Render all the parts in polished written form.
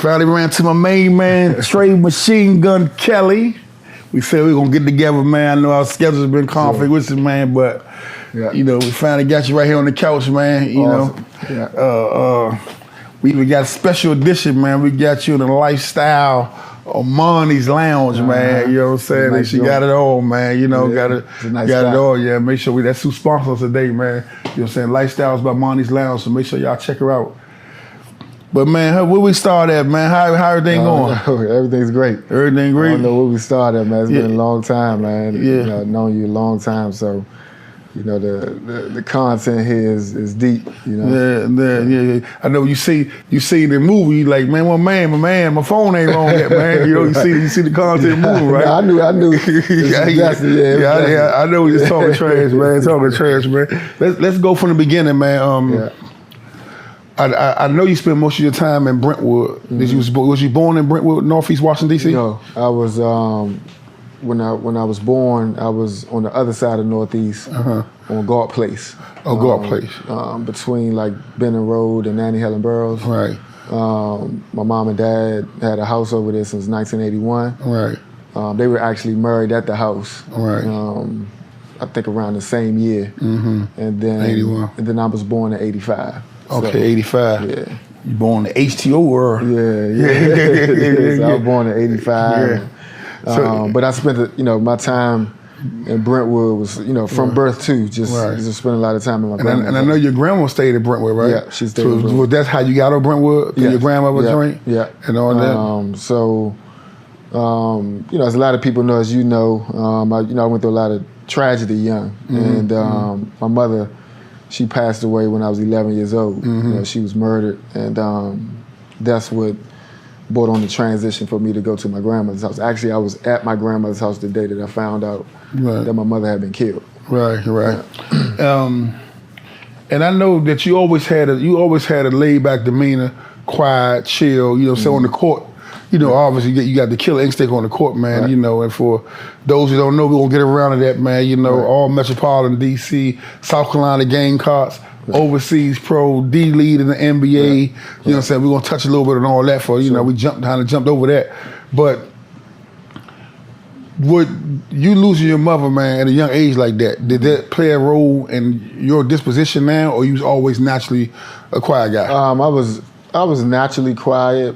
Finally ran to my main man, Tre Machine Gun Kelley. We said we gonna get together, man. I know our schedules have been conflict with this, man, but you know, we finally got you right here on the couch, man. You know, we even got a special edition, man. We got you in the lifestyle of Monty's Lounge, man. You know what I'm saying? Nice, she got it all, man. You know, got it all. Yeah, make sure that's who sponsors today, man. You know what I'm saying? Lifestyles by Monty's Lounge, so make sure y'all check her out. But man, where we start at, man? How everything going? Everything's great. Everything great? I don't know where we started, man. It's been a long time, man. Yeah. You know, I've known you a long time, so you know the content here is deep. You know. Yeah. I know you see the movie, you like, man, my phone ain't wrong yet, man. You know, you see the content moving, right? I knew. I know you're talking trash, man. Talking trash, man. Let's go from the beginning, man. I know you spent most of your time in Brentwood. Was you born in Brentwood, Northeast Washington, D.C.? No, I was when I was born. I was on the other side of Northeast on Galt Place. Oh, Galt Place. Between like Benton Road and Annie Helen Burroughs. Right. My mom and dad had a house over there since 1981. Right. They were actually married at the house. Right. I think around the same year. And then 81. And then I was born in 85. Okay, so, 85. Yeah. You born in the HTO world. Yeah. So I was born in 85. Yeah. But I spent my time in Brentwood was from birth too. Just spent a lot of time in my grandmother. And I know your grandma stayed in Brentwood, right? Yeah, she stayed in Brentwood. That's how you got on Brentwood? Through your grandmother joint? Yeah. And all that? As a lot of people know, as you know, I went through a lot of tragedy young. And my mother, she passed away when I was 11 years old. You know, she was murdered, and that's what brought on the transition for me to go to my grandmother's house. Actually, I was at my grandmother's house the day that I found out that my mother had been killed. Right. And I know that you always had a laid back demeanor, quiet, chill. You know, so on the court. You know, obviously you got the killer instinct on the court, man. You know, and for those who don't know, we're gonna get around to that, man. You know, all metropolitan DC, South Carolina Gamecocks, overseas pro, D lead in the NBA. You know what I'm saying? We're gonna touch a little bit on all that for know, we jumped over that. But would you losing your mother, man, at a young age like that, did that play a role in your disposition now, or you was always naturally a quiet guy? I was naturally quiet.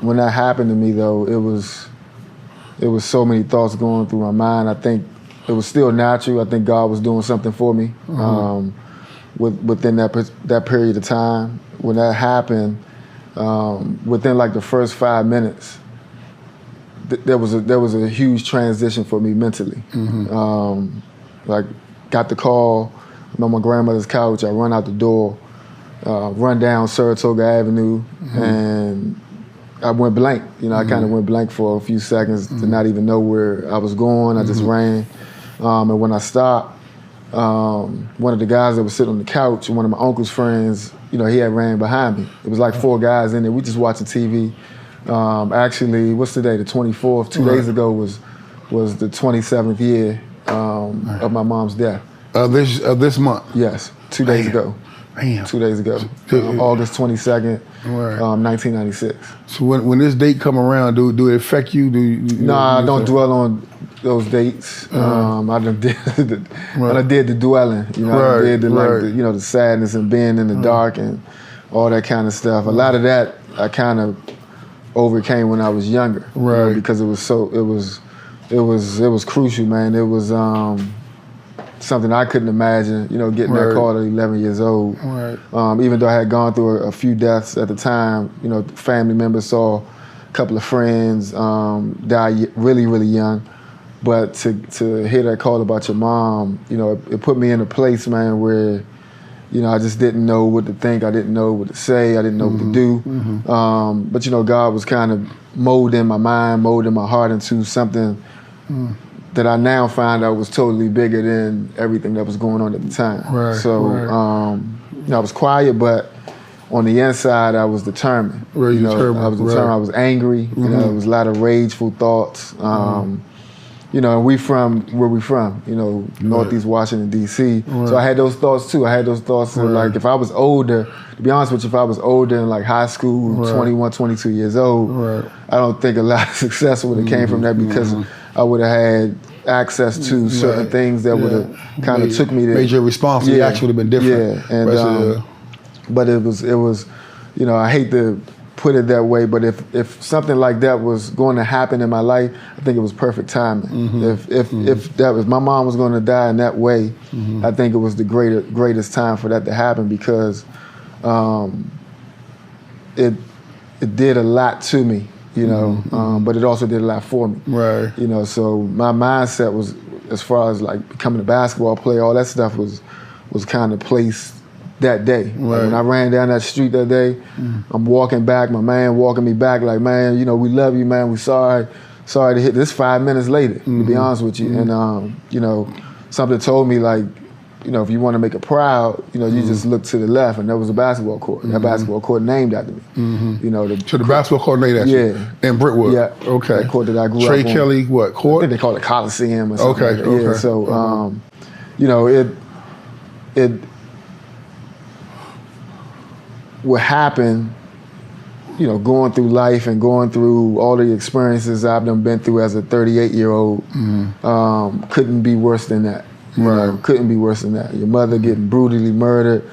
When that happened to me, though, it was so many thoughts going through my mind. I think it was still natural. I think God was doing something for me within that period of time. When that happened, within like the first 5 minutes, there was a huge transition for me mentally. Like, got the call, I'm on my grandmother's couch. I run out the door, run down Saratoga Avenue, and I went blank. You know, I kind of went blank for a few seconds to not even know where I was going. I just ran. And when I stopped, one of the guys that was sitting on the couch, one of my uncle's friends, he had ran behind me. It was like 4 guys in there. We just watching TV. Actually, what's today? The 24th. 2 days ago was the 27th year of my mom's death. Of this month? Yes, 2 days ago. Damn. 2 days ago, August 22nd, 1996. So when this date come around, do it affect you? I don't dwell on those dates. I done did the dwelling. I did the sadness and being in the dark and all that kind of stuff. A lot of that I kind of overcame when I was younger, because it was crucial, man. It was something I couldn't imagine, getting that call at 11 years old. Even though I had gone through a few deaths at the time, family members saw a couple of friends die really, really young. But to hear that call about your mom, it put me in a place, man, where, I just didn't know what to think. I didn't know what to say. I didn't know what to do. But, God was kind of molding my mind, molding my heart into something that I now find out was totally bigger than everything that was going on at the time. I was quiet, but on the inside, I was determined. I was determined. I was angry. There was a lot of rageful thoughts. you know, and we from where we from, you know, Northeast Washington, D.C. Right. So I had those thoughts too. I had those thoughts of like, if I was older, to be honest with you, if I was older in like high school, 21, 22 years old, I don't think a lot of success would have came from that because I would have had access to certain things that would have kind of took me to. Made your response actually would have been different. Yeah, and but it was, you know, I hate to put it that way, but if something like that was going to happen in my life, I think it was perfect timing. If my mom was going to die in that way, I think it was the greatest time for that to happen because it did a lot to me, you know, but it also did a lot for me. Right. You know, so my mindset was, as far as like becoming a basketball player, all that stuff was kind of placed that day. Right. When I ran down that street that day, I'm walking back, my man walking me back like, man, you know, we love you, man, we sorry to hit this 5 minutes later, to be honest with you. And, you know, something told me like, you know, if you want to make it proud, you know, you just look to the left, and there was a basketball court. That basketball court named after me. You know, so the basketball court named after you? In Brentwood? Yeah. Okay. That court that I grew up on. Tre Kelley, what, court? I think they call it Coliseum or something. Okay, like that. Yeah, so, you know, it what happened, you know, going through life and going through all the experiences I've done been through as a 38-year-old, couldn't be worse than that. You know, couldn't be worse than that. Your mother getting brutally murdered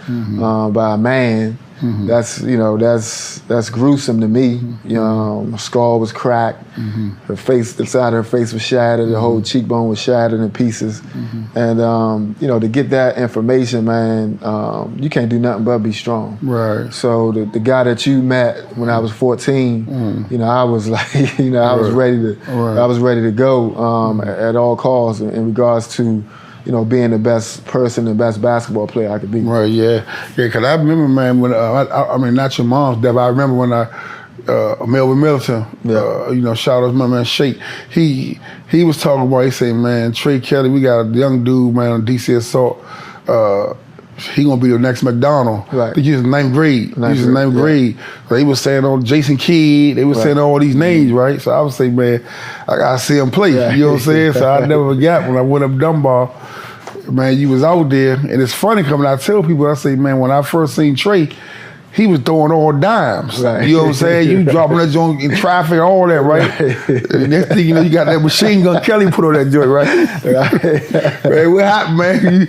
by a man. That's, you know, that's gruesome to me. You know, my skull was cracked. Her face, the side of her face was shattered. The whole cheekbone was shattered in pieces. And you know, to get that information, man, you can't do nothing but be strong. Right. So the guy that you met when I was 14, you know, I was like, you know, I was ready to go at all costs in regards to, you know, being the best person, the best basketball player I could be. Right, yeah. Because I remember, man, when, I mean, not your mom's death, I remember when Melvin Middleton, you know, shout out to my man Shake, he was talking about, he said, man, Tre Kelley, we got a young dude, man, on DC Assault, he gonna be the next McDonald. Right. He was in ninth grade. Ninth grade. So he was saying on Jason Kidd, they was saying all these names, right? So I was saying, man, I gotta see him play. You know what I'm saying? So I never forgot when I went up Dunbar, man, you was out there. And it's funny coming, I tell people, I say, man, when I first seen Tre, he was throwing all dimes. Right. You know what I'm saying? You dropping that joint in traffic, all that, right? And next thing you know, you got that Machine Gun Kelly put on that joint, right? Man, what happened, man?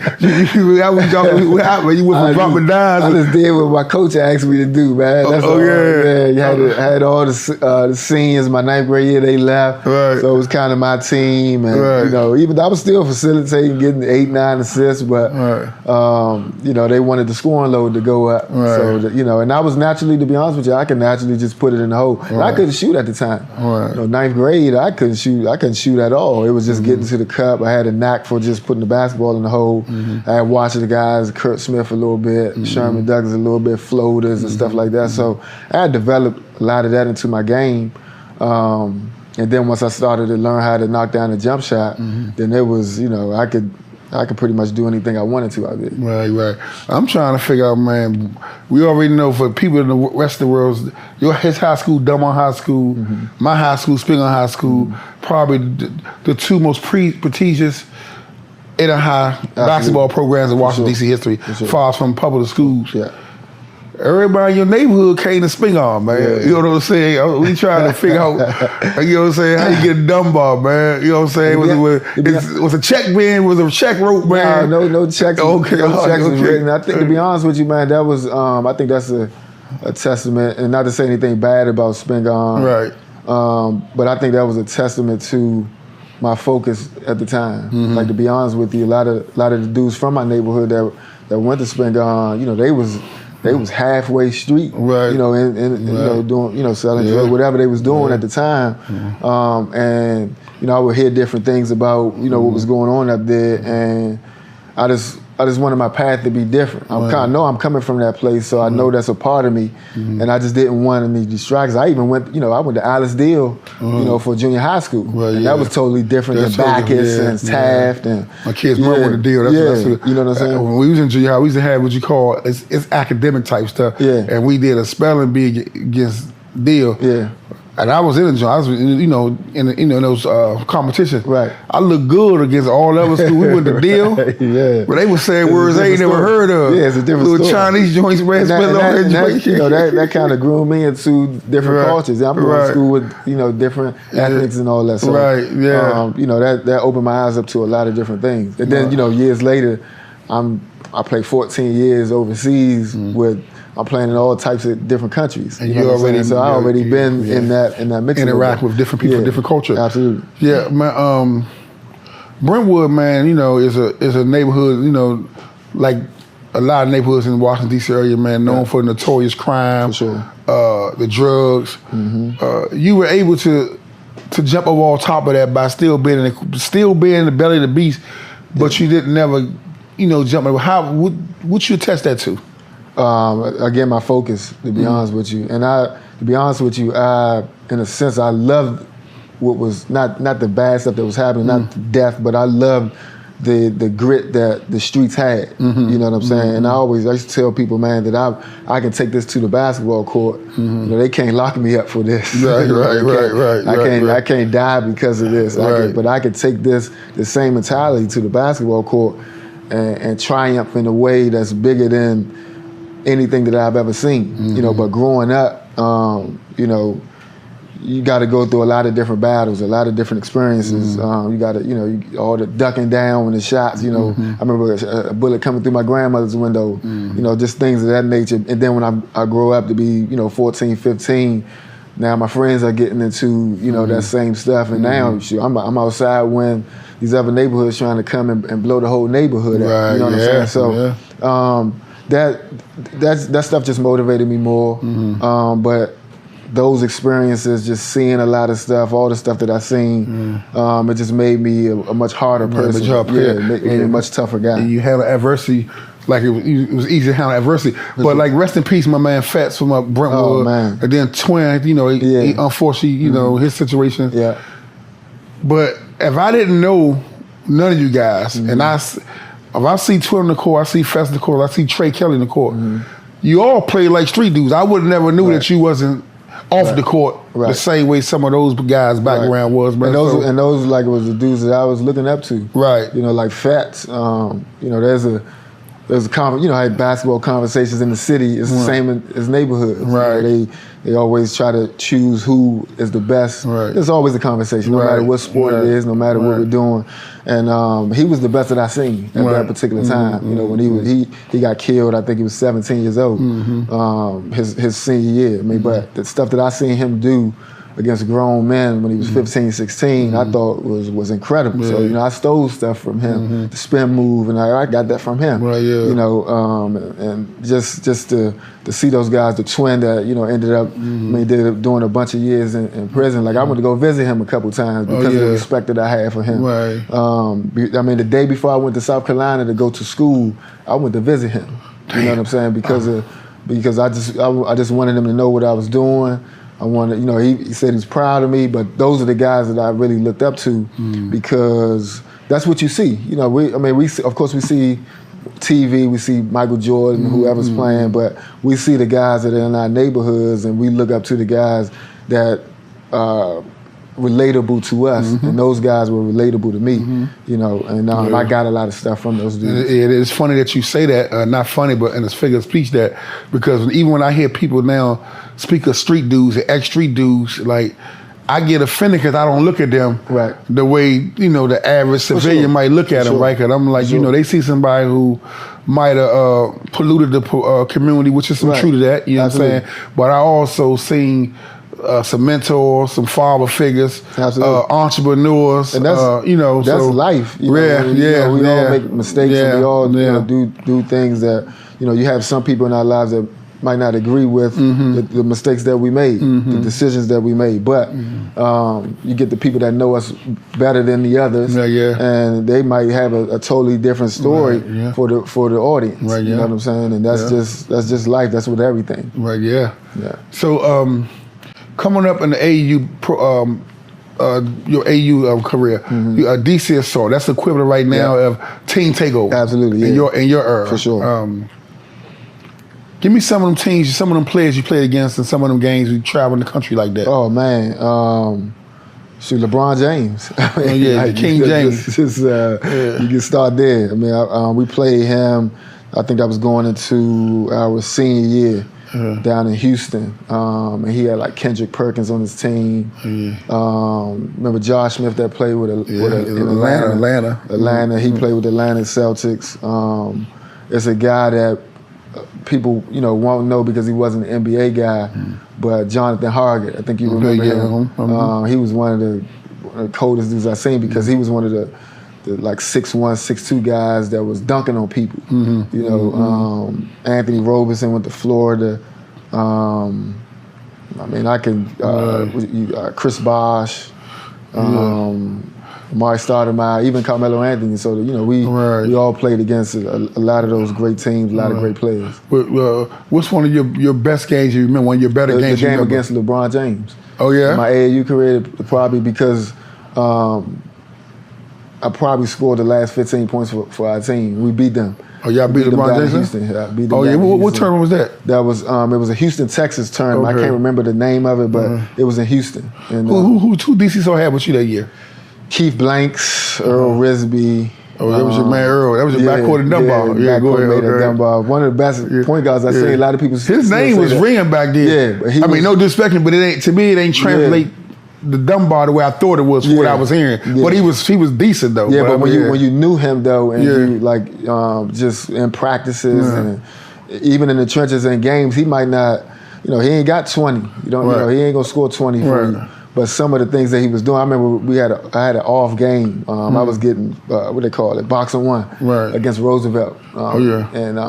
What happened, man? You went from dropping dimes. I just did what my coach asked me to do, man. That's all. Yeah, you had all the seniors, my ninth grade year, they left. Right. So it was kind of my team. And, you know, even I was still facilitating, getting 8, 9 assists, but, you know, they wanted the scoring load to go up. Right. So, that, you know, and I was naturally, to be honest with you, I could naturally just put it in the hole. And I couldn't shoot at the time. You know, ninth grade, I couldn't shoot at all. It was just getting to the cup. I had a knack for just putting the basketball in the hole. I had watched the guys, Kurt Smith a little bit, Sherman Douglas a little bit, floaters and stuff like that. So I had developed a lot of that into my game. And then once I started to learn how to knock down a jump shot, then it was, you know, I could pretty much do anything I wanted to out there. Right. I'm trying to figure out, man, we already know for people in the rest of the world, his high school, Dunbar High School, my high school, Spingarn High School, probably the two most prestigious inner high basketball programs in Washington, D.C. history, far from public schools. Everybody in your neighborhood came to Spingarn, man. You know what I'm saying? We trying to figure out, you know what I'm saying, how you get a Dunbar, man. You know what I'm saying? Was a check man, was a check rope, man? No checks. Okay, no checks was written. I think, to be honest with you, man, that was, I think that's a testament, and not to say anything bad about Spingarn. Right. But I think that was a testament to my focus at the time. Like, to be honest with you, a lot of the dudes from my neighborhood that went to Spingarn, you know, they was halfway street, right? You know, and you know, doing, you know, selling drugs, whatever they was doing at the time. And you know, I would hear different things about, you know, what was going on up there, and I just wanted my path to be different. I know I'm coming from that place, so I know that's a part of me, and I just didn't want any distractions. I even went, you know, I went to Alice Deal, you know, for junior high school, and that was totally different than Bacchus and Taft. And my kids mom went to Deal. That's you know what I'm saying? When we was in junior high, we used to have what you call it's academic type stuff, and we did a spelling bee against Deal. And I was in the joint. I was, in those competitions. Right. I looked good against all other schools. We went to deal. Yeah. But they were saying words they ain't never heard of. Yeah, it's a different little story. Chinese joints, man. That kind of grew me into different cultures. I'm going to school with different ethnics and all that. So, that opened my eyes up to a lot of different things. And then years later, I played 14 years overseas with. I'm playing in all types of different countries. And you already, so I already been in that mix. Interact with different people, different culture. Absolutely. Yeah, man. Brentwood, man, is a neighborhood, like a lot of neighborhoods in the Washington D.C. area, man, known for notorious crime, for sure. The drugs. You were able to jump over on top of that by still being in the belly of the beast, but you didn't never, jump over. How would you attest that to? Again, my focus, to be honest with you. And to be honest with you, in a sense, I loved what was not the bad stuff that was happening, not the death, but I loved the grit that the streets had. You know what I'm saying? And I used to tell people, man, that I can take this to the basketball court. They can't lock me up for this. Right. I can't die because of this. But I could take the same mentality to the basketball court and triumph in a way that's bigger than anything that I've ever seen, but growing up, you got to go through a lot of different battles, a lot of different experiences. You got to, all the ducking down when the shots, I remember a bullet coming through my grandmother's window, just things of that nature. And then when I grow up to be, 14, 15, now my friends are getting into, that same stuff. And now I'm outside when these other neighborhoods trying to come and blow the whole neighborhood up. Right, you know what I'm saying? So, that stuff just motivated me more. But those experiences, just seeing a lot of stuff, all the stuff that I seen, it just made me a much harder person. Made me a much tougher guy. And you handle adversity like it was easy to handle adversity. But like, rest in peace, my man Fats from Brentwood. Oh, man. And then Twin, he unfortunately, his situation. Yeah. But if I didn't know none of you guys, and if I see Twin in the court, I see Fats in the court, I see Tre Kelley in the court, you all play like street dudes. I would have never knew that you wasn't off the court the same way some of those guys' background was. Man. And those like was the dudes that I was looking up to. Right. Like Fats, there's I had basketball conversations in the city. It's the same as neighborhoods. Right. They always try to choose who is the best. Right. There's always a conversation, no matter what sport it is, no matter what we're doing. And he was the best that I seen at that particular time. When he got killed, I think he was 17 years old. His senior year. But the stuff that I seen him do against grown men when he was 15, 16, I thought was incredible. Yeah. So, I stole stuff from him, the spin move, and I got that from him. Right, yeah. And just to see those guys, the Twin that, ended up, did up doing a bunch of years in prison. Like, I went to go visit him a couple times because of the respect that I had for him. Right. The day before I went to South Carolina to go to school, I went to visit him. You know what I'm saying? Because I just wanted him to know what I was doing. I wanted, he said he's proud of me, but those are the guys that I really looked up to because that's what you see. We see TV, we see Michael Jordan, whoever's playing, but we see the guys that are in our neighborhoods, and we look up to the guys that are relatable to us, and those guys were relatable to me. I got a lot of stuff from those dudes. It is funny that you say that, not funny, but in a figure of speech that, because even when I hear people now speak of street dudes and ex-street dudes, like, I get offended because I don't look at them the way, the average civilian might look at them, right? Because I'm like, they see somebody who might have polluted the community, which is some truth to that, you know what I'm saying? But I also seen some mentors, some father figures, entrepreneurs, and that's life. We all make mistakes, and we all do things that you have some people in our lives that might not agree with the mistakes that we made, the decisions that we made. But you get the people that know us better than the others, and they might have a totally different story for the audience. You know what I'm saying? And that's just life. That's with everything. Right. Yeah. So. Coming up in the AU, your AU career, DC Assault, that's the equivalent right now of Team Takeover. Absolutely, in your era. For sure. Give me some of them teams, some of them players you played against, and some of them games you travel in the country like that. Oh man, shoot, LeBron James. Oh yeah, King James. You can start there. I mean, we played him. I think I was going into our senior year down in Houston, and he had like Kendrick Perkins on his team. Remember Josh Smith that played with Atlanta. Atlanta. He played with the Atlanta Celtics. It's a guy that people won't know because he wasn't an NBA guy, but Jonathan Hargett. I think you remember him. He was one of the coldest dudes I've seen because he was one of the like 6'1", 6'2" guys that was dunking on people. Anthony Robinson went to Florida. I mean, I can Chris Bosh, Mark Stoudemire, even Carmelo Anthony. So we all played against a lot of those great teams, a lot of great players. What's one of your best games you remember? One of your better games? The game against LeBron James. Oh yeah. My AAU career, probably because I probably scored the last 15 points for our team. We beat them. Oh, y'all beat LeBron James? Houston. Yeah, beat them. Oh yeah. What tournament was that? That was it was a Houston, Texas tournament. Okay. I can't remember the name of it, but it was in Houston. And, who DC so had with you that year? Keith Blanks, Earl Risby. Oh, that was your man Earl. That was your backcourt in Dunbar. Yeah, backcourt Dunbar. One of the best point guards I've seen. A lot of people. His name was ringing back then. Yeah, but I mean, no disrespect, but it ain't to me. It ain't translate the Dunbar the way I thought it was from what I was hearing. But he was decent though. Yeah, but when you knew him though, and you like just in practices and even in the trenches and games, he might not. He ain't got 20. He ain't gonna score 20 for you. But some of the things that he was doing, I remember I had an off game. I was getting what they call it, boxing one against Roosevelt. And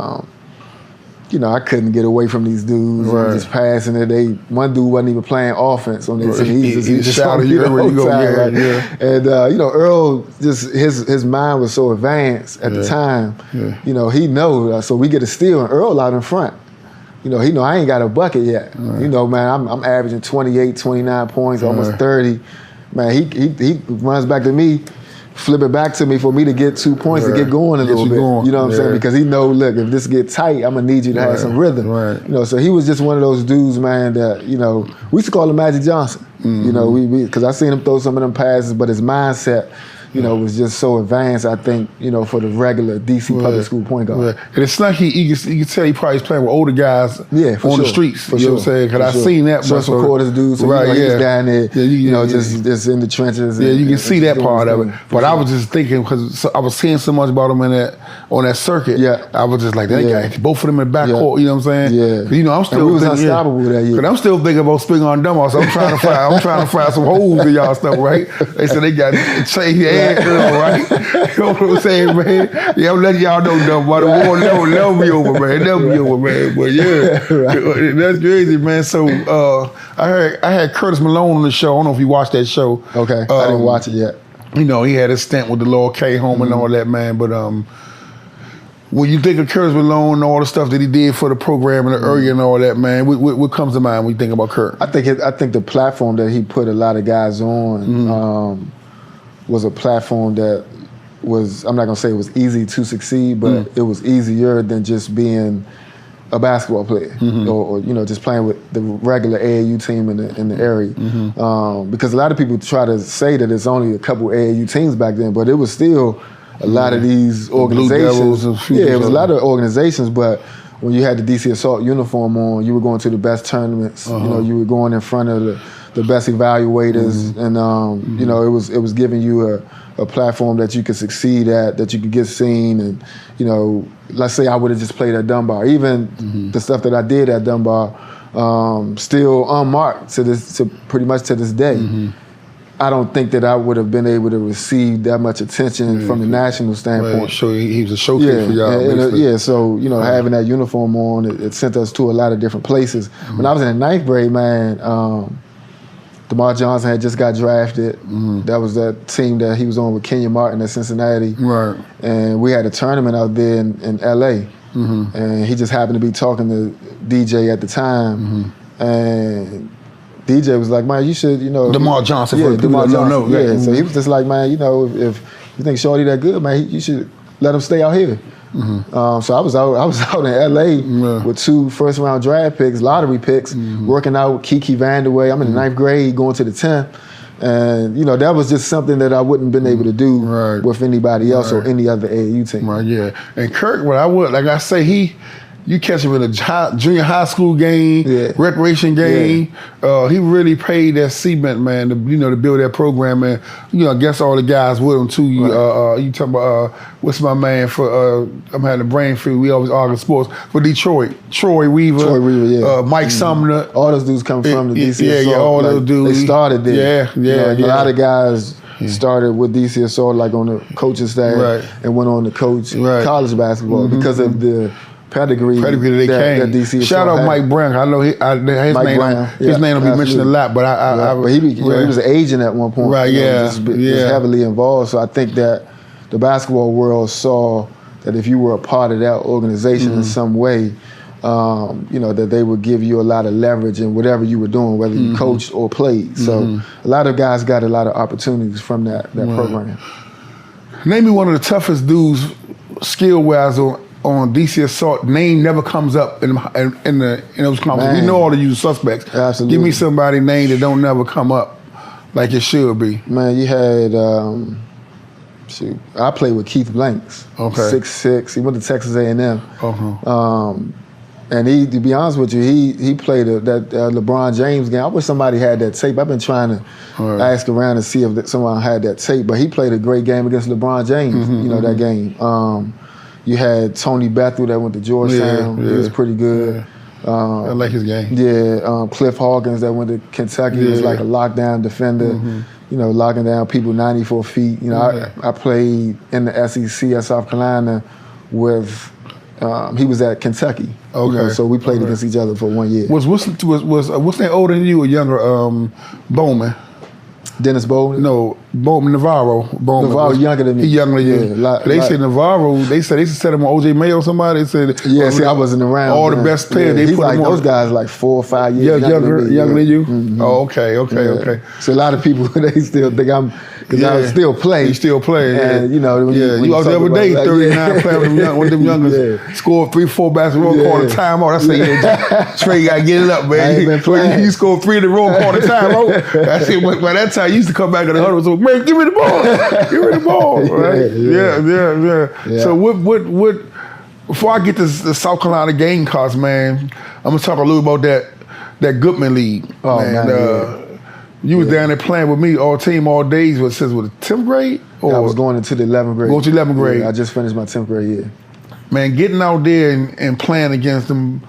I couldn't get away from these dudes. Just passing it. One dude wasn't even playing offense on their team. He just shouted you everywhere you go. And Earl, just his mind was so advanced at the time. He know. So we get a steal and Earl out in front. He know I ain't got a bucket yet. Man, I'm averaging 28, 29 points, almost 30. Man, he runs back to me, flip it back to me for me to get 2 points to get going a little bit. You know what I'm saying? Because he know, look, if this get tight, I'm gonna need you to have some rhythm. So he was just one of those dudes, man, that, we used to call him Magic Johnson. Because I seen him throw some of them passes, but his mindset, was just so advanced, I think, for the regular DC public school point guard. And it's like you can tell he probably playing with older guys on the streets. You know what I'm saying? Because I seen that. Special quarters dudes, so he was down there, just in the trenches. Yeah, you can see that part of it. But I was just thinking, because I was seeing so much about him on that circuit, I was just like, that guy, both of them in the backcourt, you know what I'm saying? Yeah. I'm still we was unstoppable that year. Because I'm still thinking about spring on Dumbo, so I'm trying to find some holes in y'all stuff, right? They said they got change right? You know what I'm saying, man? Yeah, I'm letting y'all know, but the war never be over, man. Never be over, man. But that's crazy, man. So I had Curtis Malone on the show. I don't know if you watched that show. Okay, I didn't watch it yet. He had a stint with the Lord K home and all that, man. But when you think of Curtis Malone and all the stuff that he did for the program and the area and all that, man, what comes to mind when you think about Kurt? I think the platform that he put a lot of guys on was a platform that was, I'm not gonna say it was easy to succeed, but it was easier than just being a basketball player or just playing with the regular AAU team in the area. Because a lot of people try to say that it's only a couple AAU teams back then, but it was still a lot of these organizations. It was a lot of organizations, but when you had the DC Assault uniform on, you were going to the best tournaments. You were going in front of the best evaluators, and it was giving you a platform that you could succeed at, that you could get seen, and let's say I would have just played at Dunbar. Even the stuff that I did at Dunbar, still unmarked to pretty much to this day. I don't think that I would have been able to receive that much attention from the national standpoint. Right. So he was a showcase for y'all. So having that uniform on, it sent us to a lot of different places. When I was in the 9th grade, man, DeMar Johnson had just got drafted. That was that team that he was on with Kenya Martin at Cincinnati. Right. And we had a tournament out there in LA. And he just happened to be talking to DJ at the time. And DJ was like, man, you should, DeMar Johnson, for the people that don't know. So he was just like, man, if you think Shorty that good, man, you should let him stay out here. So I was out in LA with 2 first-round draft picks, lottery picks, working out with Kiki Vandeweghe. I'm in the 9th grade, going to the 10th. And, you know, that was just something that I wouldn't have been able to do with anybody else or any other AAU team. Right, yeah. And Kirk, what I would, like I say, you catch him in a junior high school game, recreation game. He really paid that cement, man, to build that program, man. You know, I guess all the guys with him too. You talking about what's my man for? I'm having a brain freeze. We always argue sports for Detroit. Troy Weaver, Mike Sumner. All those dudes come from the DC. Yeah, all those dudes. They started there. Yeah. A lot of guys started with DC Assault, like on the coaching staff, and went on to coach college basketball because of the pedigree that DC. Shout out Mike Brown. I know his name will be mentioned a lot, but but he was an agent at one point. Right, just heavily involved. So I think that the basketball world saw that if you were a part of that organization in some way, that they would give you a lot of leverage in whatever you were doing, whether you coached or played. So a lot of guys got a lot of opportunities from that program. Name me one of the toughest dudes, skill-wise, on DC Assault. Name never comes up in those conversations. We know all the usual suspects. Absolutely. Give me somebody's name that don't never come up like it should be. Man, you had I played with Keith Blanks. Okay. 6'6". He went to Texas A&M. And he, to be honest with you, he played that LeBron James game. I wish somebody had that tape. I've been trying to ask around and see if someone had that tape. But he played a great game against LeBron James. That game. You had Tony Bethel that went to Georgetown. He was pretty good. I like his game. Yeah, Cliff Hawkins that went to Kentucky was like a lockdown defender. Locking down people 94 feet. I played in the SEC at South Carolina with. He was at Kentucky. Okay. So we played against each other for 1 year. Was that older than you or younger? Bowman. Dennis Bowman? No, Bowman, Navarro. Bowman was younger than me. He younger than you. They said Navarro, they said set him on O.J. Mayo or somebody. They said, I wasn't around. All the best players, they put like those guys like 4 or 5 years younger than you? Oh, okay. So a lot of people, they still think I'm, because I still play. You still play, and you was the other day, 39 playing with them youngers, scored 3-4 basketball, called a timeout. I say, Trey, you got to get it up, man. You scored 3 in a row, called a timeout. I said, by that time, you used to come back in the huddle, so, man, give me the ball. Give me the ball, right? Yeah. So what, before I get to the South Carolina Gamecocks, man, I'm going to talk a little about that Goodman League. Oh, man. You was down there playing with me all days, since the 10th grade? Or I was going into the 11th grade. Going to 11th grade. I just finished my 10th grade year. Man, getting out there and playing against them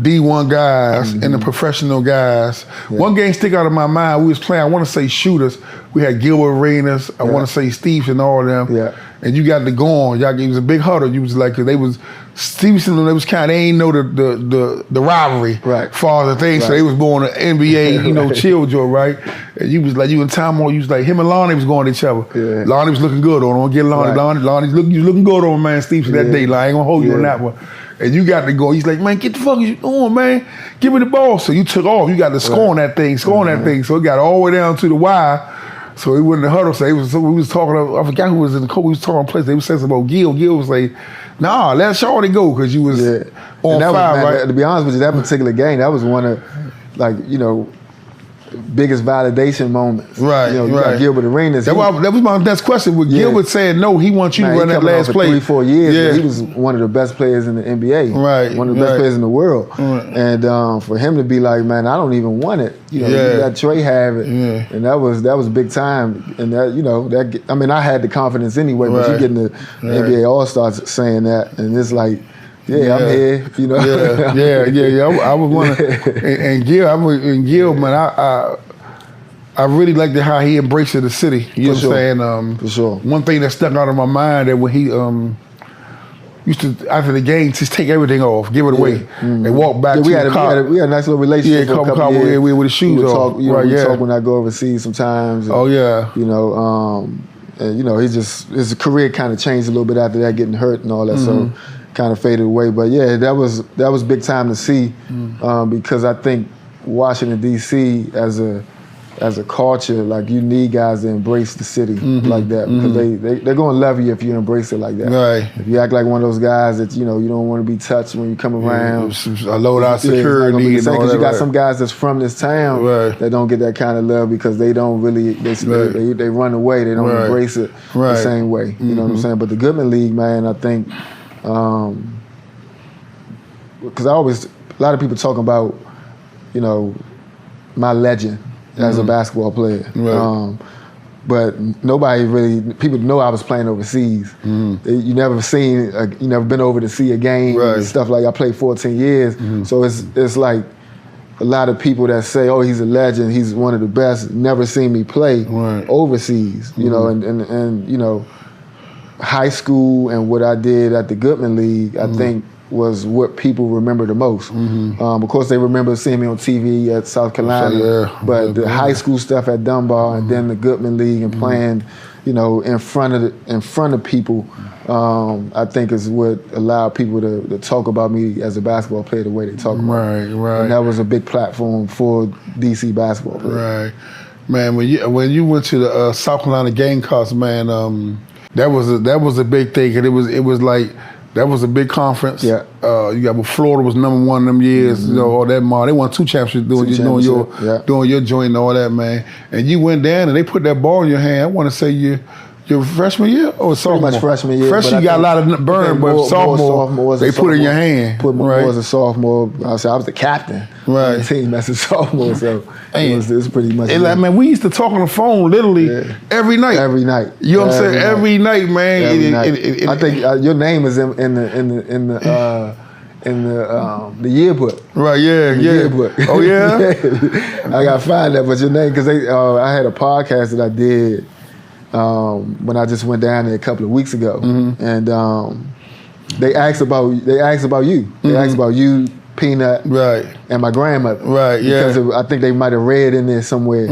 D1 guys and the professional guys. One game stick out of my mind, we was playing, I want to say shooters. We had Gilbert Arenas, I want to say Steves and all of them. Yeah. And you got to go on. It was a big huddle. You was like, they was, Stevenson, they was kind of, they ain't know the rivalry. Right. Far as the thing, so they was going to NBA, chill joy, right? And you was like, you and Tom on, you was like, him and Lonnie was going at each other. Yeah. Lonnie was looking good on him. Get Lonnie. Right. Lonnie's looking good on him, man, Stevenson that day. Like, I ain't gonna hold you on that one. And you got to go. He's like, man, get the fuck you doing, man? Give me the ball. So you took off. You got to score on that thing, that thing. So it got all the way down to the wire. So he went in the huddle. So we was talking. I forgot who was in the coach. We was talking place. They was saying about Gil. Gil was like, nah, let Shawty go because you was on fire, right? To be honest with you, that particular game, that was one of, biggest validation moments. Right, you got Gilbert Arenas. That was my next question. With Gilbert saying no, he wants you to run that last play. 3-4 years. He was one of the best players in the NBA. Right. One of the best players in the world. Right. And for him to be like, man, I don't even want it. You got Trey have it. Yeah. And that was big time. And that, I had the confidence anyway, but you getting the NBA All-Stars saying that, and it's like, I'm here, I was wondering, and Gil, man, I really liked how he embraced the city. You know what I'm saying? For sure. One thing that stuck out in my mind that when he used to, after the game, just take everything off, give it away, and walk back to the car. We had a nice little relationship. Yeah, couple years with the shoes off. We talk when I go overseas sometimes. And, and his career kind of changed a little bit after that, getting hurt and all that. So. Kind of faded away, but that was big time to see because I think Washington D.C. as a as a culture, like you need guys to embrace the city like that because they're going to love you if you embrace it like that. Right. If you act like one of those guys that you don't want to be touched when you come around, a load out security. Because you got some guys that's from this town that don't get that kind of love because they don't really they run away. They don't embrace it the same way. You know what I'm saying? But the Goodman League, man, I think because a lot of people talking about my legend as a basketball player. Right. But people know I was playing overseas. You never been over to see a game and stuff like that. I played 14 years. So it's like a lot of people that say, oh, he's a legend, he's one of the best, never seen me play overseas, and high school and what I did at the Goodman League, I think was what people remember the most. Of course, they remember seeing me on TV at South Carolina, but the high school stuff at Dunbar and then the Goodman League and playing, in front of people, I think is what allowed people to talk about me as a basketball player the way they talk about me. Right. And that was a big platform for DC basketball players. Right. Man, when you went to the South Carolina Gamecocks, man, that was a big thing, and it was like. That was a big conference. Yeah. You got Florida was #1 them years. All that. They won 2 championships doing your joint and all that, man. And you went down and they put that ball in your hand. I want to say your freshman year or sophomore? Pretty much freshman year. Freshman, you got a lot of burn, but sophomore, they put it in your hand. Put more as a sophomore. I was the captain of the team as a sophomore, so it was pretty much. Man, we used to talk on the phone literally every night. Every night. You know what I'm saying? Every night, man. Every night. I think your name is in the yearbook. Right, yeah. Yearbook. Oh, yeah? I got to find that, but your name, because I had a podcast that I did when I just went down there a couple of weeks ago, and they asked about you. They asked about you, Peanut, and my grandmother. Right, yeah. Because I think they might have read in there somewhere.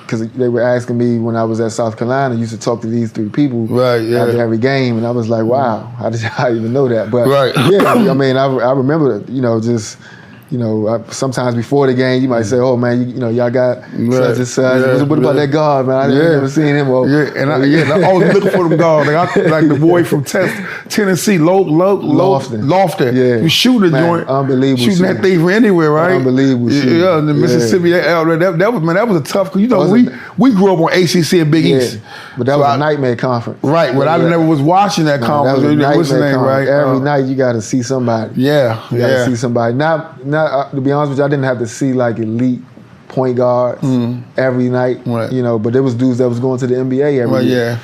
Because they were asking me when I was at South Carolina, I used to talk to these 3 people after every game, and I was like, wow, how did I even know that? But I mean, I remember, just. Sometimes before the game, you might say, "Oh man, y'all got such and such." What about that guard, man? I never seen him. And I always looking for them guards. Like the boy from Tennessee, Lofton. Yeah, you shooting a joint, unbelievable. Shooting that thing from anywhere, right? Unbelievable. Yeah, in the Mississippi, that was a tough. We grew up on ACC and Big East, but that was a nightmare conference. Right, but I never was watching that conference. What's the name, right? Every night you got to see somebody. Yeah, you got to see somebody. To be honest with you, I didn't have to see like elite point guards every night, but there was dudes that was going to the NBA every year.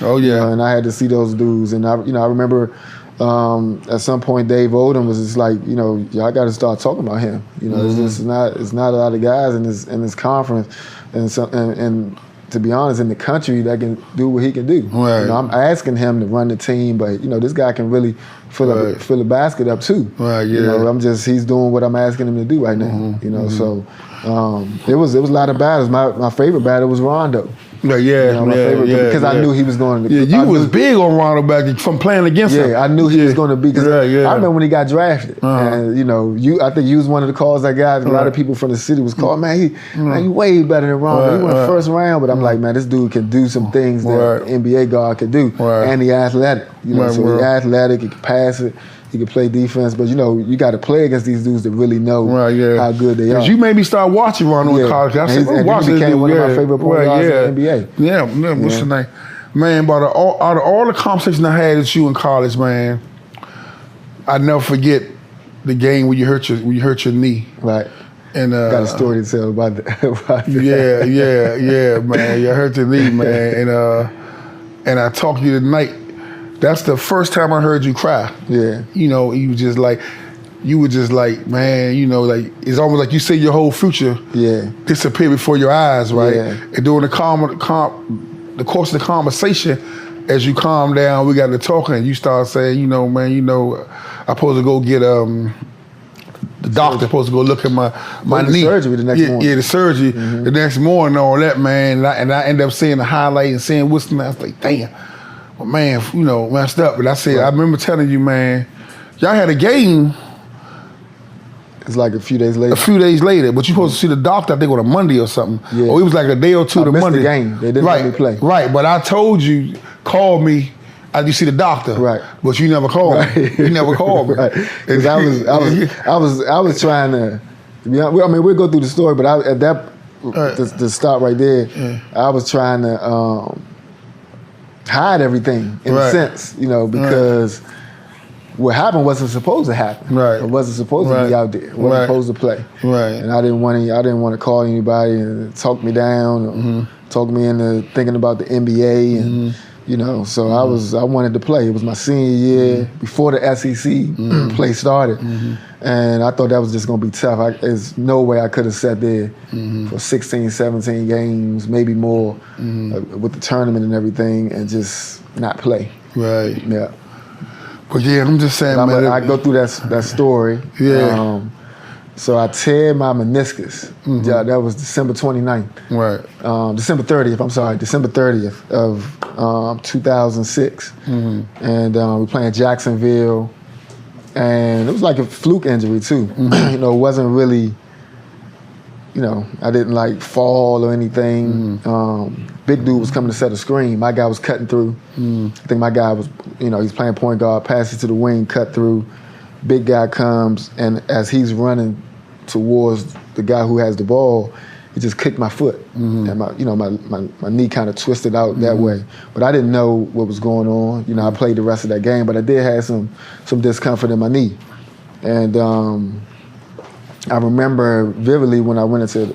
And I had to see those dudes. And I remember at some point Dave Odom was just like, y'all got to start talking about him. It's not a lot of guys in this conference, and to be honest, in the country that can do what he can do. Right. I'm asking him to run the team, but this guy can really fill a basket up too. Right. Yeah. He's doing what I'm asking him to do right now. So it was a lot of battles. My favorite battle was Rondo. Because I knew he was going to. You was big on Rondo back from playing against him. Yeah, I knew he was going to be. I remember when he got drafted, and I think you was one of the calls I got. A lot of people from the city was calling, man, he way better than Rondo. He went first round, but I'm like, man, this dude can do some things that an NBA guard can do, and he athletic. So he's athletic, he can pass it. He can play defense, but you got to play against these dudes that really know how good they are. You made me start watching Rondo in college. I said, watch this dude. One of my favorite point guards in the NBA. Yeah, what's the name? Man, out of all the conversations I had with you in college, man, I never forget the game when you hurt your knee. Right. And got a story to tell about that. Yeah, man. You hurt your knee, man, and I talked to you tonight. That's the first time I heard you cry. Yeah. You were just like, man, it's almost like you see your whole future disappear before your eyes, right? Yeah. And during the course of the conversation, as you calm down, we got to talking, and you start saying, man, I'm supposed to go get the doctor supposed to go look at my knee. Surgery the next morning. Yeah, the surgery the next morning, all that, man. And I end up seeing the highlight and seeing what's the name. I was like, damn. Man, messed up. But I said, I remember telling you, man, y'all had a game It's like a few days later. A few days later, but you're supposed to see the doctor, I think, on a Monday or something. Yeah. Or it was like a day or two to Monday. The game. They didn't let me play. Right, but I told you, call me after you see the doctor. Right. But you never called me. You never called me. Right. Because I was trying to. I mean, we'll go through the story, but at that to stop right there, I was trying to hide everything in a sense, because. What happened wasn't supposed to happen. Right. It wasn't supposed to be out there. It wasn't supposed to play. Right. And I didn't want to call anybody and talk me down or talk me into thinking about the NBA and so I wanted to play. It was my senior year before the SEC play started. And I thought that was just gonna be tough. There's no way I could have sat there for 16, 17 games, maybe more, with the tournament and everything, and just not play. Right. Yeah. But yeah, I'm just saying, man. I go through that story. Yeah. So I tear my meniscus. Yeah, that was December 29th. Right. December 30th, I'm sorry, December 30th of 2006. And we playing Jacksonville. And it was like a fluke injury too. It wasn't really, I didn't like fall or anything. Big dude was coming to set a screen. My guy was cutting through. I think my guy was, he's playing point guard, passes to the wing, cut through. Big guy comes, and as he's running towards the guy who has the ball, he just kicked my foot. And my knee kind of twisted out that way. But I didn't know what was going on. I played the rest of that game, but I did have some discomfort in my knee. And I remember vividly when I went into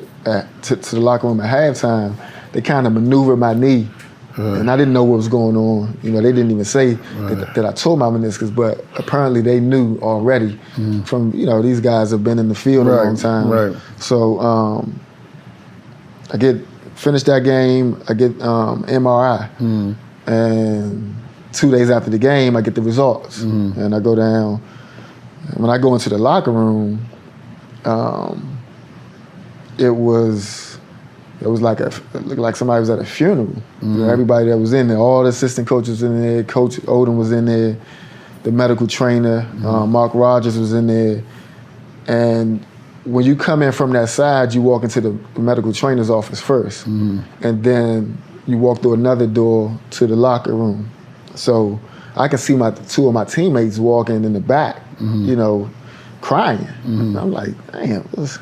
to the locker room at halftime, they kind of maneuvered my knee, and I didn't know what was going on. They didn't even say that I tore my meniscus, but apparently they knew already from, these guys have been in the field a long time. Right. So I finished that game, I get MRI, and 2 days after the game, I get the results, and I go down. And when I go into the locker room, it looked like somebody was at a funeral. Everybody that was in there, all the assistant coaches was in there, Coach Odom was in there, the medical trainer, Mark Rogers was in there. And when you come in from that side, you walk into the medical trainer's office first. And then you walk through another door to the locker room. So I can see two of my teammates walking in the back, crying. And I'm like, damn, what's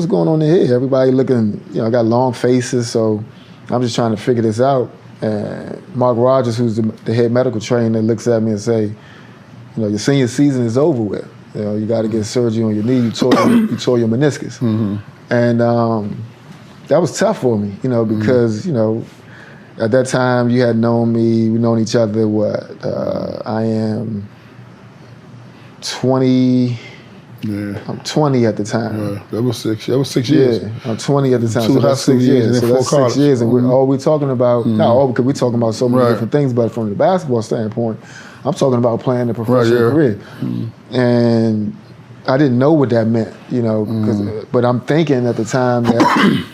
going on in here? Everybody looking, I got long faces, so I'm just trying to figure this out. And Mark Rogers, who's the head medical trainer, looks at me and say, your senior season is over with. You got to get surgery on your knee. You tore your meniscus. And that was tough for me, because, at that time you had known me, we known each other, I am 20... Yeah. I'm 20 at the time. That was 6 years. Yeah, I'm 20 at the time. So that's 6 years. So that's 6 years, and we're talking about, not all because we're talking about so many different things, but from the basketball standpoint, I'm talking about playing a professional career. And I didn't know what that meant, but I'm thinking at the time that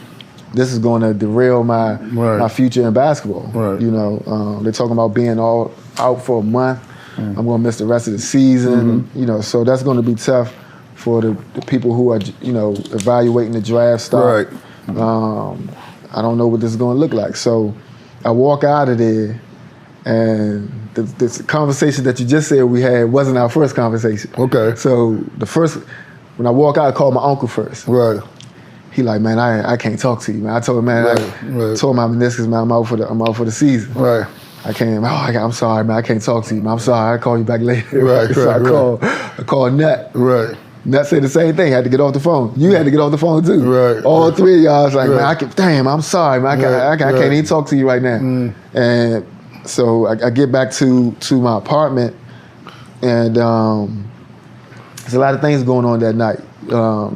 this is going to derail my future in basketball. They're talking about being all out for a month. I'm going to miss the rest of the season, so that's going to be tough for the people who are, evaluating the draft stock. I don't know what this is going to look like. So I walk out of there, and this conversation that you just said we had wasn't our first conversation. Okay. So when I walk out, I call my uncle first. Right. He like, man, I can't talk to you, man. I told him, man, I told my meniscus, man, I'm out for the season. Right. I can't. I'm sorry, man. I can't talk to you, man. I'm sorry. I'll call you back later. So I called Nut. Right. Nut said the same thing. Had to get off the phone. You had to get off the phone too. Right. All three of y'all was like, man, I'm sorry, man. I can't even talk to you right now. And so I get back to my apartment, and there's a lot of things going on that night.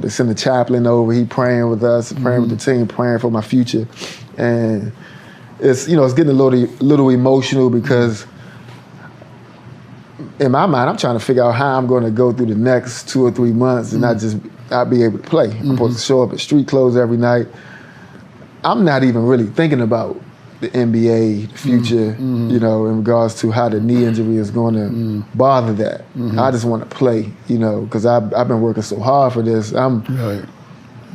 They send the chaplain over. He praying with us, praying with the team, praying for my future, and it's getting a little emotional because in my mind I'm trying to figure out how I'm going to go through the next 2 or 3 months and not be able to play. I'm supposed to show up at street clothes every night. I'm not even really thinking about the NBA, the future, you know, in regards to how the knee injury is going to bother that. I just want to play, you know, because I've been working so hard for this. I'm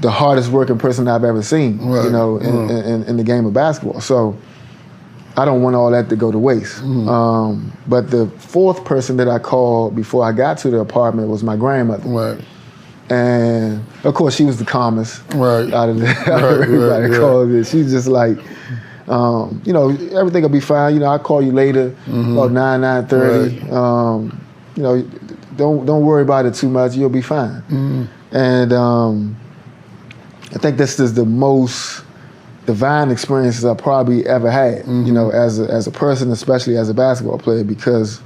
the hardest working person I've ever seen, you know, in the game of basketball. So I don't want all that to go to waste. But the fourth person that I called before I got to the apartment was my grandmother. And of course, she was the calmest out of everybody called it. She's just like, you know, everything will be fine. You know, I'll call you later, about 9:30. You know, don't worry about it too much. You'll be fine. And I think this is the most divine experiences I probably ever had. You know, as a person, especially as a basketball player, because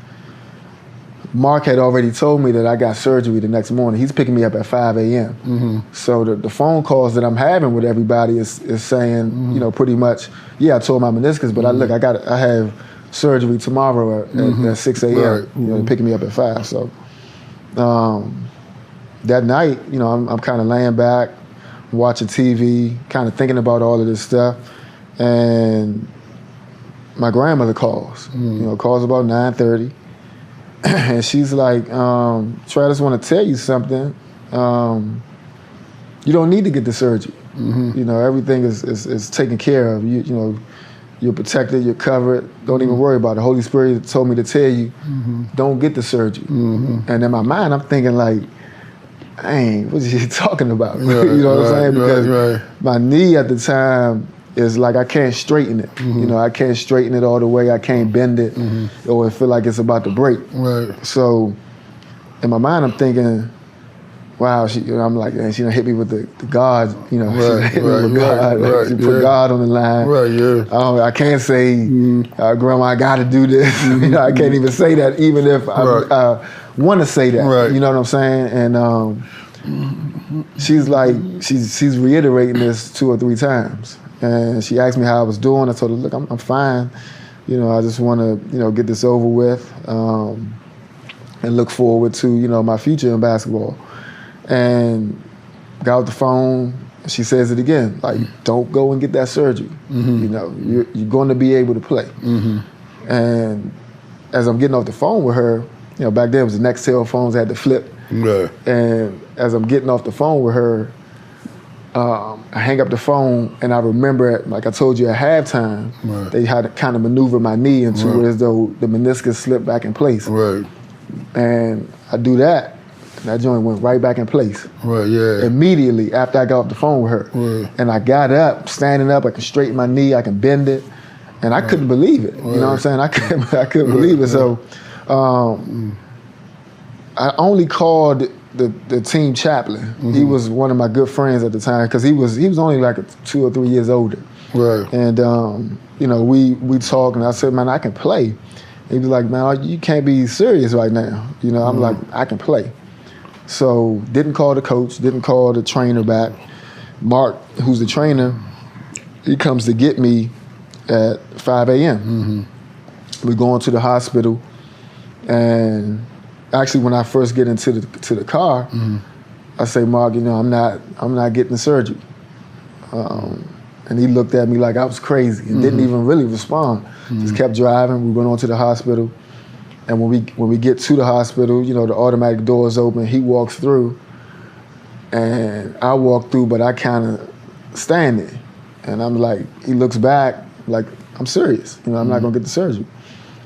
Mark had already told me that I got surgery the next morning. He's picking me up at 5 a.m. So the phone calls that I'm having with everybody is saying, you know, pretty much, yeah, I tore my meniscus, but I have surgery tomorrow at 6 a.m. You know, picking me up at 5. So that night, you know, I'm kind of laying back, watching TV, kind of thinking about all of this stuff, and my grandmother calls. You know, calls about 9:30. And she's like, Trey, I just want to tell you something. You don't need to get the surgery. You know, everything is taken care of. You know, you're protected, you're covered. Don't even worry about it. The Holy Spirit told me to tell you, don't get the surgery. And in my mind, I'm thinking like, dang, what is he talking about? You know what I'm saying? Because my knee at the time is like I can't straighten it. You know, I can't straighten it all the way. I can't bend it, or it feel like it's about to break. So in my mind, I'm thinking, wow. I'm like, man, she done hit me with the God. You know, she hit me with God. She put God on the line. I can't say, Grandma, I got to do this. You know, I can't even say that, even if I want to say that. You know what I'm saying? And she's like, she's reiterating this 2 or 3 times. And she asked me how I was doing. I told her, look, I'm fine. You know, I just want to, you know, get this over with and look forward to, you know, my future in basketball. And got off the phone. She says it again, like, don't go and get that surgery. You know, you're going to be able to play. And as I'm getting off the phone with her, you know, back then it was the Nextel phones, I had to flip. And as I'm getting off the phone with her, I hang up the phone, and I remember, like I told you at halftime, they had to kind of maneuver my knee into as though the meniscus slipped back in place. And I do that, and that joint went right back in place. Immediately after I got off the phone with her. And I got up, standing up, I could straighten my knee, I can bend it, and I couldn't believe it. You know what I'm saying? I couldn't believe it. So I only called the team chaplain. He was one of my good friends at the time, because he was only like 2 or 3 years older. And you know, we talked, and I said, man, I can play. He was like, man, you can't be serious right now. You know, I'm like, I can play. So didn't call the coach, didn't call the trainer back. Mark, who's the trainer, he comes to get me at 5 a.m. We're going to the hospital, and actually, when I first get into the car, I say, Mark, you know, I'm not getting the surgery. And he looked at me like I was crazy and didn't even really respond. Just kept driving. We went on to the hospital, and when we get to the hospital, you know, the automatic doors open. He walks through, and I walk through, but I kind of stand there, and I'm like, he looks back like, I'm serious. You know, I'm not gonna get the surgery.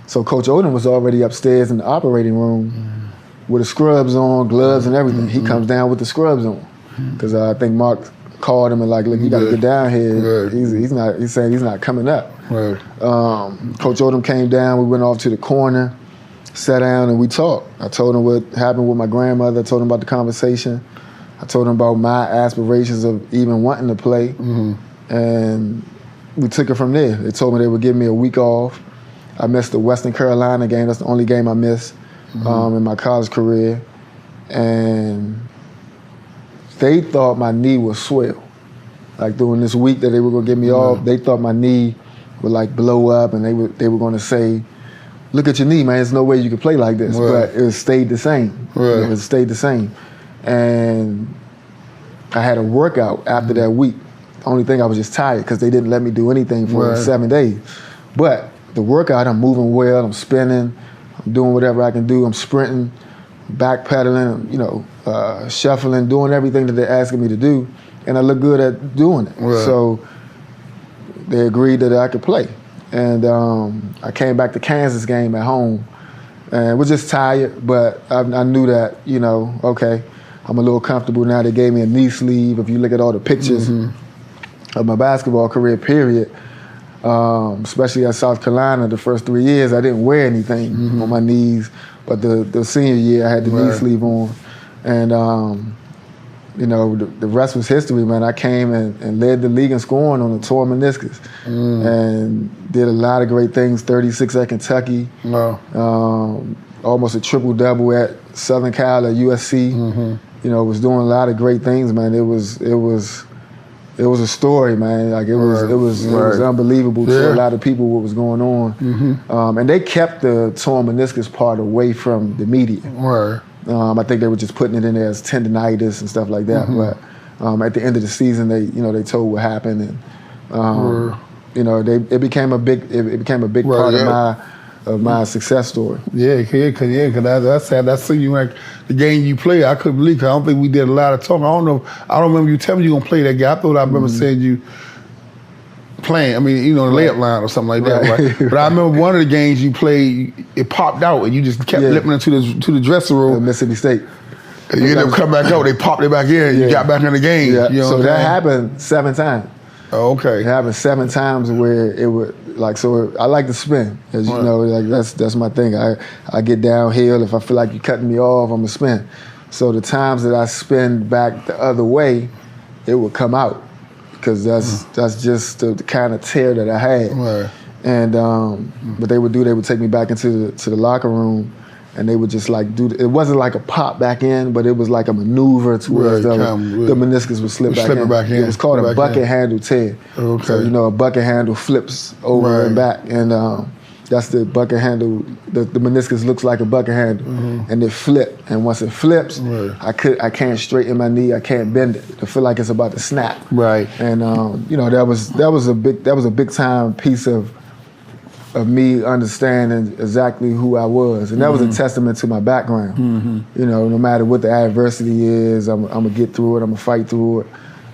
So Coach Odom was already upstairs in the operating room with the scrubs on, gloves and everything. He comes down with the scrubs on, because I think Mark called him and like, look, you got to get down here. He's saying he's not coming up. Coach Odom came down. We went off to the corner, sat down, and we talked. I told him what happened with my grandmother. I told him about the conversation. I told him about my aspirations of even wanting to play, and we took it from there. They told me they would give me a week off. I missed the Western Carolina game. That's the only game I missed in my college career. And they thought my knee would swell. Like during this week that they were gonna get me off, they thought my knee would like blow up, and they were gonna say, look at your knee, man, there's no way you could play like this. But it stayed the same. It stayed the same. And I had a workout after that week. Only thing, I was just tired because they didn't let me do anything for 7 days. But the workout, I'm moving well, I'm spinning, I'm doing whatever I can do, I'm sprinting, backpedaling, you know, shuffling, doing everything that they're asking me to do, and I look good at doing it. Right. So they agreed that I could play. And I came back to Kansas game at home and was just tired, but I knew that, you know, okay, I'm a little comfortable now. They gave me a knee sleeve. If you look at all the pictures of my basketball career, period, especially at South Carolina, the first 3 years, I didn't wear anything on my knees, but the senior year I had the knee sleeve on. And, you know, the rest was history, man. I came and led the league in scoring on a torn meniscus and did a lot of great things, 36 at Kentucky, almost a triple-double at Southern Cal at USC. You know, was doing a lot of great things, man. It was a story, man. Like it was unbelievable to a lot of people what was going on. And they kept the torn meniscus part away from the media. I think they were just putting it in there as tendonitis and stuff like that. But at the end of the season, they told what happened, and you know, it became a big part of my success story. Cause I see you like the game you play. I couldn't believe, cause I don't think we did a lot of talking. I don't remember you telling me you gonna play that game. I thought I remember saying you playing. I mean, you know, the layup line or something like that. Right? But I remember one of the games you played, it popped out and you just kept limping into the dressing room. Mississippi State. And you didn't come back out. They popped it back in. You got back in the game. Yeah. You know so that happened 7 times. Oh, okay. It happened 7 times where it would I like to spin, as you know, like that's my thing. I get downhill. If I feel like you're cutting me off, I'm gonna spin. So the times that I spin back the other way, it would come out because that's just the kind of tear that I had. Right. And what they would take me back into the locker room, and they would just like it wasn't like a pop back in, but it was like a maneuver to where the meniscus would slip back in. It was called a bucket handle tear. Okay. So, you know, a bucket handle flips over and back, and that's the bucket handle. The meniscus looks like a bucket handle, and it flipped. And once it flips, I can't straighten my knee. I can't bend it. I feel like it's about to snap. Right. And you know, that was a big time piece of me understanding exactly who I was. And that was a testament to my background. You know, no matter what the adversity is, I'm gonna get through it, I'm gonna fight through it.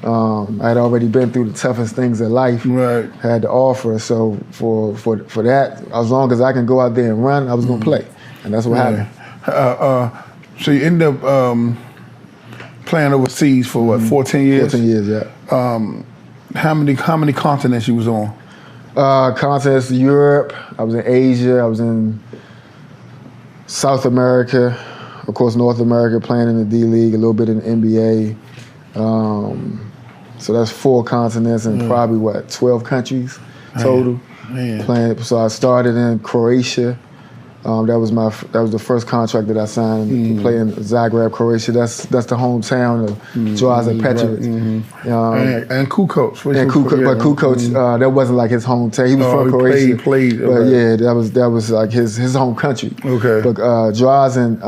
I had already been through the toughest things that life had to offer. So for that, as long as I can go out there and run, I was gonna play. And that's what happened. So you ended up playing overseas for what, 14 years? 14 years, yeah. How many continents you was on? Continents, Europe, I was in Asia, I was in South America, of course North America, playing in the D-League, a little bit in the NBA. So that's 4 continents and probably 12 countries total. Playing. So I started in Croatia. That was the first contract that I signed to play in Zagreb, Croatia. That's the hometown of Joza Petrovic. And Kukoc. But Kukoc, that wasn't like his hometown. He was from Croatia. He played. But yeah, that was like his home country. Okay. But Drazen,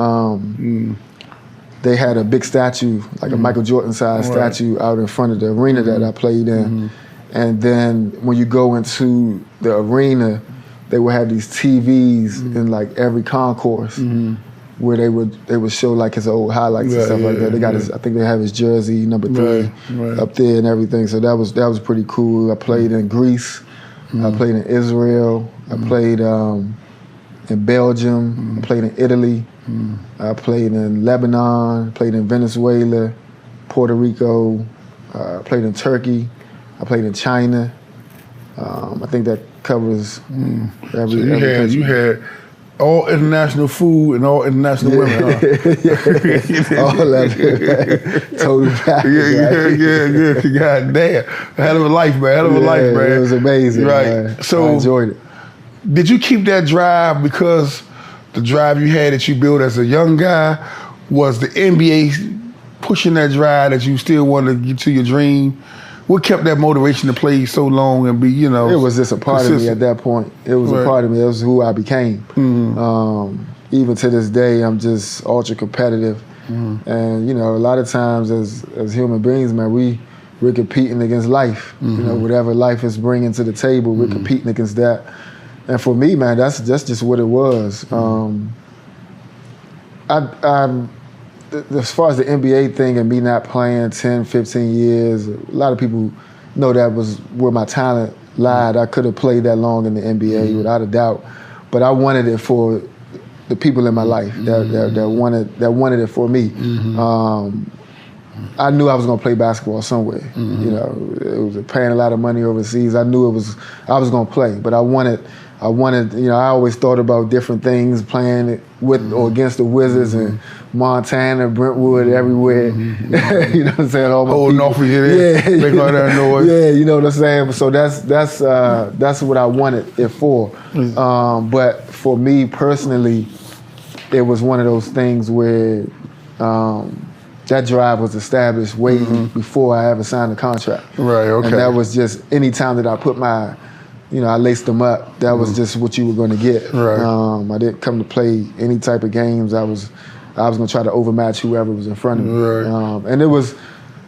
they had a big statue, like a Michael Jordan-sized statue out in front of the arena that I played in. And then when you go into the arena, they would have these TVs in like every concourse where they would show like his old highlights and stuff like that. They got his, I think they have his jersey number 3 up there and everything. So that was pretty cool. I played in Greece. I played in Israel. I played in Belgium. I played in Italy. I played in Lebanon. Played in Venezuela, Puerto Rico. Played in Turkey. I played in China. I think that covers every country. You had all international food and all international women, huh? All that. Total package. Yeah. God damn. Hell of a life, man. Hell of a life, man. It was amazing, right. Man. So I enjoyed it. Did you keep that drive because the drive you had that you built as a young guy was the NBA pushing that drive that you still wanted to get to your dream? What kept that motivation to play so long and be, you know? It was just a part of me at that point. It was a part of me. It was who I became. Even to this day, I'm just ultra competitive. And, you know, a lot of times as human beings, man, we we're competing against life. You know, whatever life is bringing to the table, we're competing against that. And for me, man, that's just what it was. As far as the NBA thing and me not playing 10, 15 years, a lot of people know that was where my talent lied. I could have played that long in the NBA without a doubt, but I wanted it for the people in my life that wanted it for me. I knew I was gonna play basketball somewhere. You know, it was paying a lot of money overseas. I knew I was gonna play, but I wanted, you know, I always thought about different things, playing with or against the Wizards and Montana, Brentwood, everywhere. You know what I'm saying? Holding off of you there, making all that noise. Yeah, you know what I'm saying? So that's what I wanted it for. But for me personally, it was one of those things where that drive was established way before I ever signed a contract. Right, okay. And that was just, any time that I put I laced them up, that was just what you were going to get. Right. I didn't come to play any type of games. I was going to try to overmatch whoever was in front of me. Right. And it was,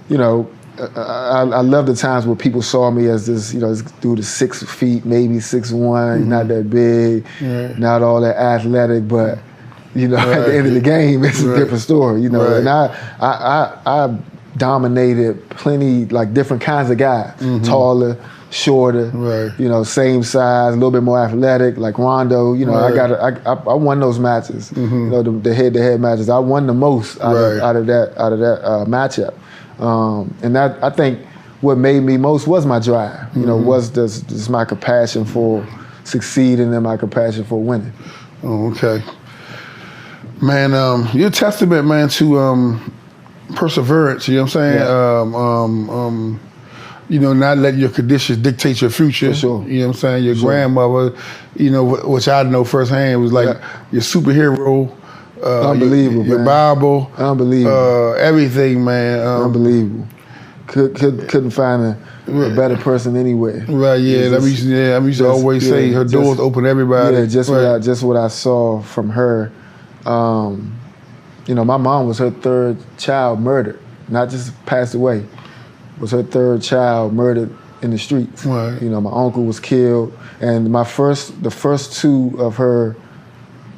you know, I love the times where people saw me as this, you know, this dude is 6 feet, maybe 6'1", not that big, not all that athletic, but, you know, at the end of the game, it's a different story, you know. And I dominated plenty, like different kinds of guys, taller, shorter, you know, same size, a little bit more athletic, like Rondo. You know, I won those matches. You know, the head-to-head matches. I won the most out of that matchup. And that, I think, what made me most was my drive. You know, was this my compassion for succeeding and my compassion for winning. Oh, okay. Man, you're a testament, man, to perseverance. You know what I'm saying? You know, not letting your conditions dictate your future. For sure. You know what I'm saying? Your grandmother, you know, which I know firsthand, was like your superhero. Unbelievable, your man. Bible. Unbelievable. Everything, man. Unbelievable. Couldn't find a better person anywhere. Right, yeah. I used to always say her doors open to everybody. Yeah, just what I saw from her. You know, my mom was her third child murdered, not just passed away. Was her third child murdered in the streets. Right. You know, my uncle was killed, and the first two of her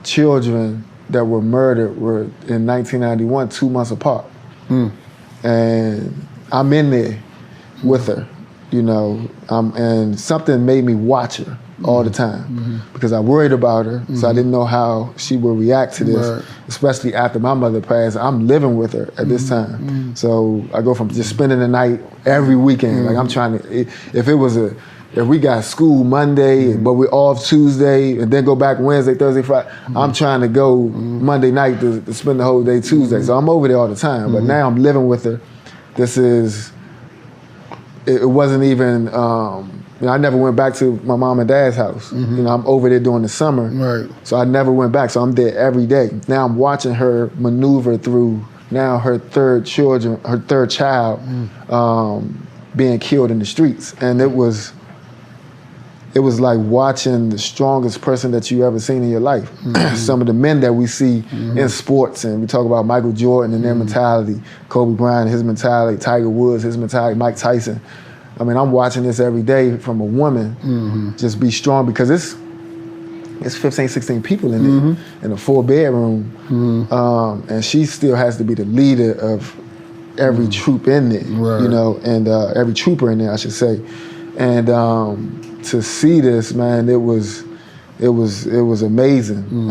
children that were murdered were in 1991, 2 months apart. And I'm in there with her, you know, and something made me watch her all the time because I worried about her, so I didn't know how she would react to this, especially after my mother passed. I'm living with her at this time. So I go from just spending the night every weekend, like I'm trying to, if we got school Monday, but we're off Tuesday, and then go back Wednesday, Thursday, Friday, I'm trying to go Monday night to spend the whole day Tuesday. So I'm over there all the time, but now I'm living with her. It wasn't even, you know, I never went back to my mom and dad's house. You know, I'm over there during the summer, so I never went back. So I'm there every day. Now I'm watching her maneuver through now her third child being killed in the streets, and it was like watching the strongest person that you ever seen in your life. Some of the men that we see in sports, and we talk about Michael Jordan and their mentality, Kobe Bryant, his mentality, Tiger Woods, his mentality, Mike Tyson. I mean, I'm watching this every day from a woman just be strong, because it's 15, 16 people in there in a 4-bedroom, and she still has to be the leader of every troop in there, you know, and every trooper in there, I should say. And to see this, man, it was amazing.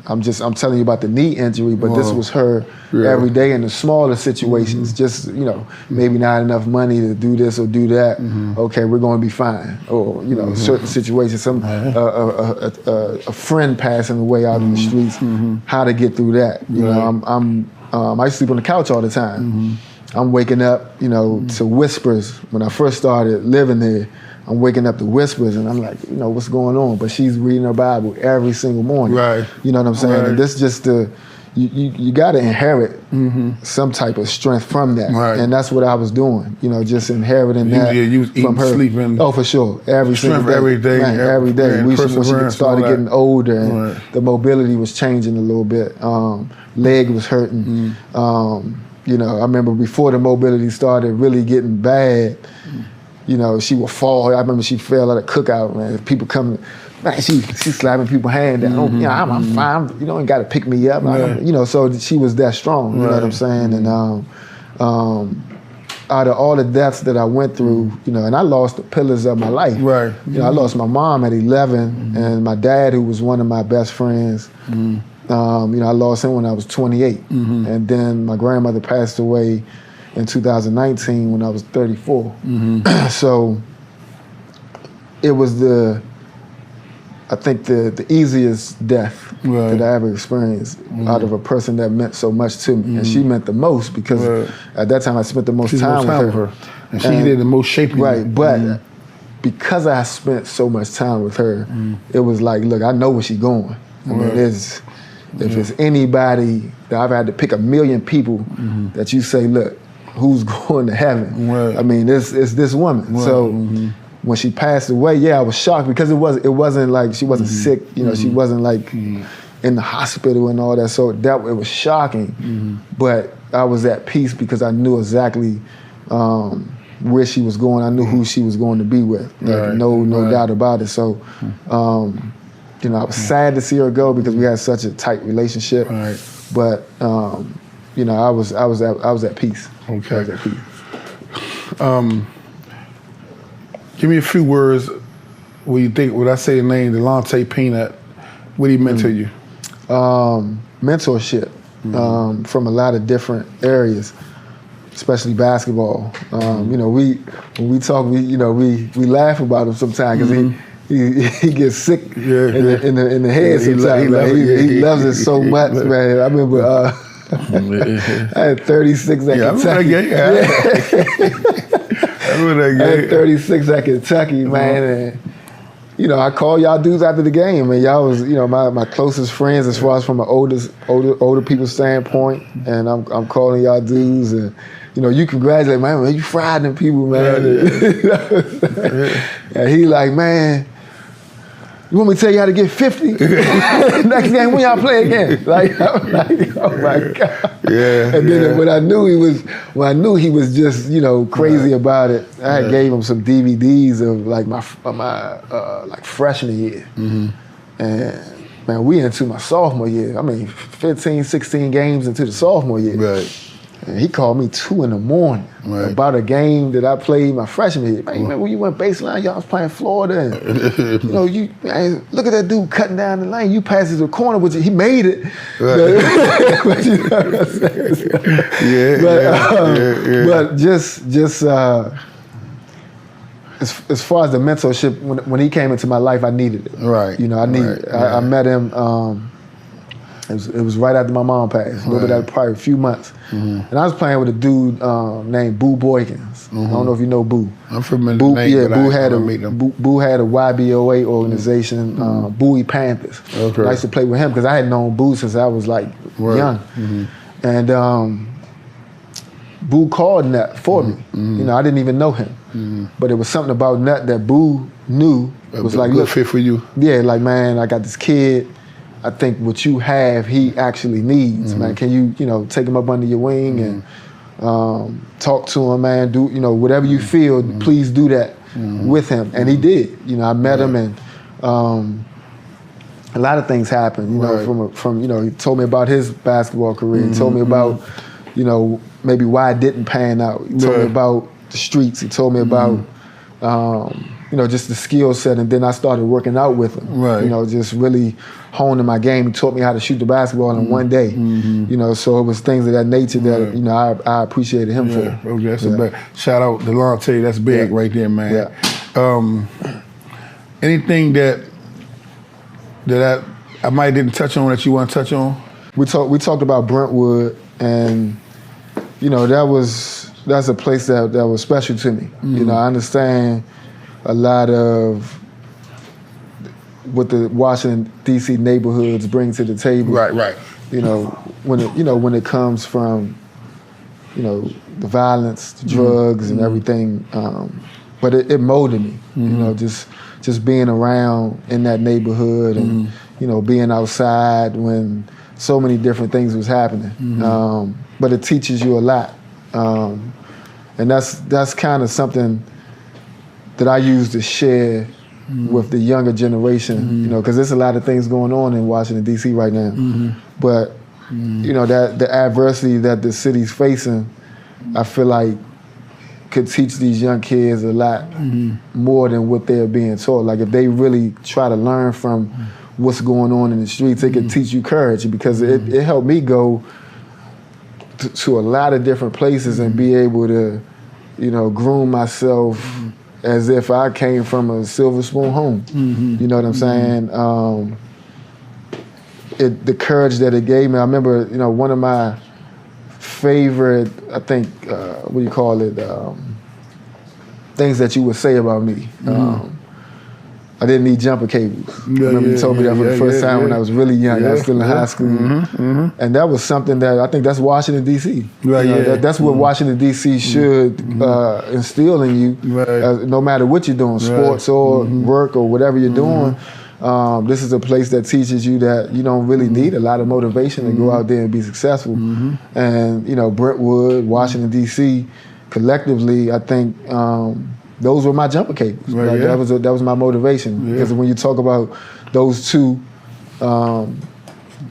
I'm telling you about the knee injury, but this was her every day in the smaller situations. Just, you know, maybe not enough money to do this or do that. Okay, we're going to be fine. Or, you know, certain situations, a friend passing away out in the streets. How to get through that? You know, I used to sleep on the couch all the time. I'm waking up, you know, to whispers. When I first started living there, I'm waking up to whispers, and I'm like, you know, what's going on? But she's reading her Bible every single morning. Right. You know what I'm saying? And this just you got to inherit some type of strength from that. Right. And that's what I was doing, you know, just inheriting that from her. Sleeping. Oh, for sure. Every single day. Every day. Man, every day. When she started getting older, and the mobility was changing a little bit. Leg was hurting. You know, I remember before the mobility started really getting bad, you know, she would fall. I remember she fell at a cookout, man. People coming, man, she slapping people's hand down. You know, I'm fine. You know, ain't got to pick me up. You know, so she was that strong. You know what I'm saying? And out of all the deaths that I went through, you know, and I lost the pillars of my life. Right. You know, I lost my mom at 11, and my dad, who was one of my best friends. You know, I lost him when I was 28, and then my grandmother passed away in 2019 when I was 34. So it was I think the easiest death that I ever experienced out of a person that meant so much to me. And she meant the most because at that time I spent the most time with her. And she did the most shaping. Right, but because I spent so much time with her, it was like, look, I know where she's going. I mean, if it's anybody that I've had to pick 1 million people that you say, look, who's going to heaven? I mean, it's this woman. So when she passed away, yeah, I was shocked because it wasn't like she wasn't sick. You know, she wasn't like in the hospital and all that. So it was shocking. But I was at peace because I knew exactly where she was going. I knew who she was going to be with. Like, no doubt about it. So. You know, I was sad to see her go because we had such a tight relationship. But you know, I was at peace. Okay. I was at peace. Give me a few words when you think, when I say the name Delonte Peanut, what he meant to you? Mentorship from a lot of different areas, especially basketball. You know, when we talk, we laugh about him sometimes because he gets sick in the head sometimes. He loves it so much, man. I remember I had 36 at Kentucky. I had 36 at Kentucky, man. And, you know, I call y'all dudes after the game, and y'all was, you know, my closest friends as far as from an older people's standpoint. And I'm calling y'all dudes, and you know, you congratulate, man, you fried them people, man. And he like, man, you want me to tell you how to get 50? Next game, when y'all play again? Like, I'm like, oh my God. And then when I knew he was just, you know, crazy about it, I gave him some DVDs of like my like freshman year. And man, we into my sophomore year. I mean, 15, 16 games into the sophomore year. And he called me 2 a.m. about a game that I played my freshman year. Man, you remember when you went baseline, y'all was playing Florida, and you know, man, look at that dude cutting down the lane. You passed it to the corner, which he made it. But you know what I'm saying? But just as far as the mentorship, when he came into my life, I needed it. You know, I met him. It was right after my mom passed, a little bit after, probably a few months. And I was playing with a dude named Boo Boykins. I don't know if you know Boo. I'm familiar with the name, but Boo had a YBOA organization, Bowie Panthers. I used to play with him because I had known Boo since I was like young. And Boo called Nut for me. You know, I didn't even know him. But it was something about Nut that Boo knew was like, look, fit for you. Yeah, like, man, I got this kid. I think what you have, he actually needs, man. Can you, you know, take him up under your wing and talk to him, man? Do, you know, whatever you feel, please do that with him. And he did. You know, I met him, and a lot of things happened. You know, from you know, he told me about his basketball career. He told me about, you know, maybe why it didn't pan out. He told me about the streets. He told me about. You know, just the skill set, and then I started working out with him. You know, just really honing my game. He taught me how to shoot the basketball in one day. You know, so it was things of that nature that, you know, I appreciated him for. Okay, that's a big shout out to Delonte. That's big right there, man. Anything that I might didn't touch on that you want to touch on? We talked about Brentwood, and you know, that's a place that was special to me. You know, I understand a lot of what the Washington D.C. neighborhoods bring to the table. You know, when it comes from, you know, the violence, the drugs, and everything. But it molded me. You know, just being around in that neighborhood, and you know, being outside when so many different things was happening. But it teaches you a lot. And that's kind of something that I use to share with the younger generation, you know, because there's a lot of things going on in Washington, D.C. right now. But, you know, that the adversity that the city's facing, I feel like could teach these young kids a lot more than what they're being taught. Like if they really try to learn from what's going on in the streets, it could teach you courage, because it helped me go to a lot of different places and be able to, you know, groom myself as if I came from a silver spoon home. You know what I'm saying? The courage that it gave me. I remember, you know, one of my favorite, I think, what do you call it? Things that you would say about me. I didn't need jumper cables. I remember you told me that for the first time when I was really young. I was still in high school. And that was something that I think that's Washington, D.C. That's what Washington, D.C. should instill in you, no matter what you're doing, sports or work or whatever you're doing. This is a place that teaches you that you don't really need a lot of motivation to go out there and be successful. And, you know, Brentwood, Washington, D.C., collectively, I think those were my jumper cables. That was my motivation. Because when you talk about those two, I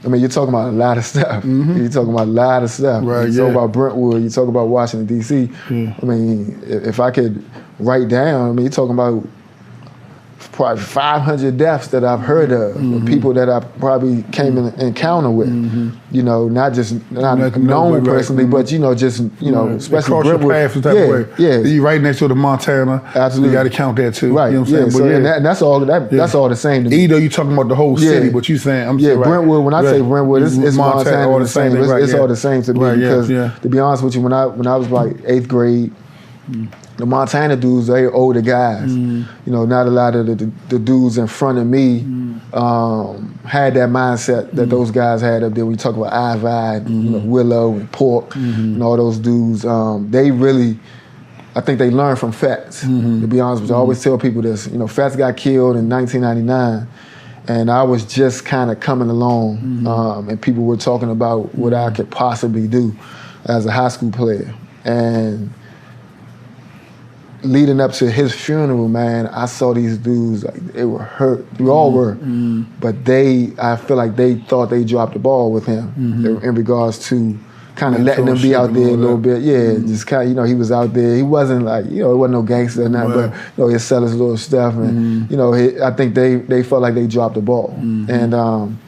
mean, you're talking about a lot of stuff. You're talking about a lot of stuff. You talk about Brentwood, you talk about Washington, D.C. I mean, if I could write down, I mean, you're talking about probably 500 deaths that I've heard of, people that I probably came in encounter with. You know, not known personally, but you know, just you know, especially Brentwood. You right next to the Montana. Absolutely, you got to count that too. Right. You know what I'm saying? And that's all. That's all the same to me. Either you talking about the whole city, but you saying Brentwood. When I say Brentwood, it's Montana all the same. It's all the same to me because to be honest with you, when I was like 8th grade. The Montana dudes, they older guys. You know, not a lot of the dudes in front of me had that mindset that those guys had up there. When you talk about Ivy, you know, Willow and Pork and all those dudes, they really, I think they learned from Fats. To be honest with you, I always tell people this. You know, Fats got killed in 1999, and I was just kind of coming along, and people were talking about what I could possibly do as a high school player. And leading up to his funeral, man, I saw these dudes, like, they were hurt. We all were. But I feel like they thought they dropped the ball with him in regards to kind of letting them be out there a little bit. Just kind of, you know, he was out there. He wasn't like, you know, it wasn't no gangster or nothing, but, you know, he'd sell his little stuff. And, you know, I think they felt like they dropped the ball. And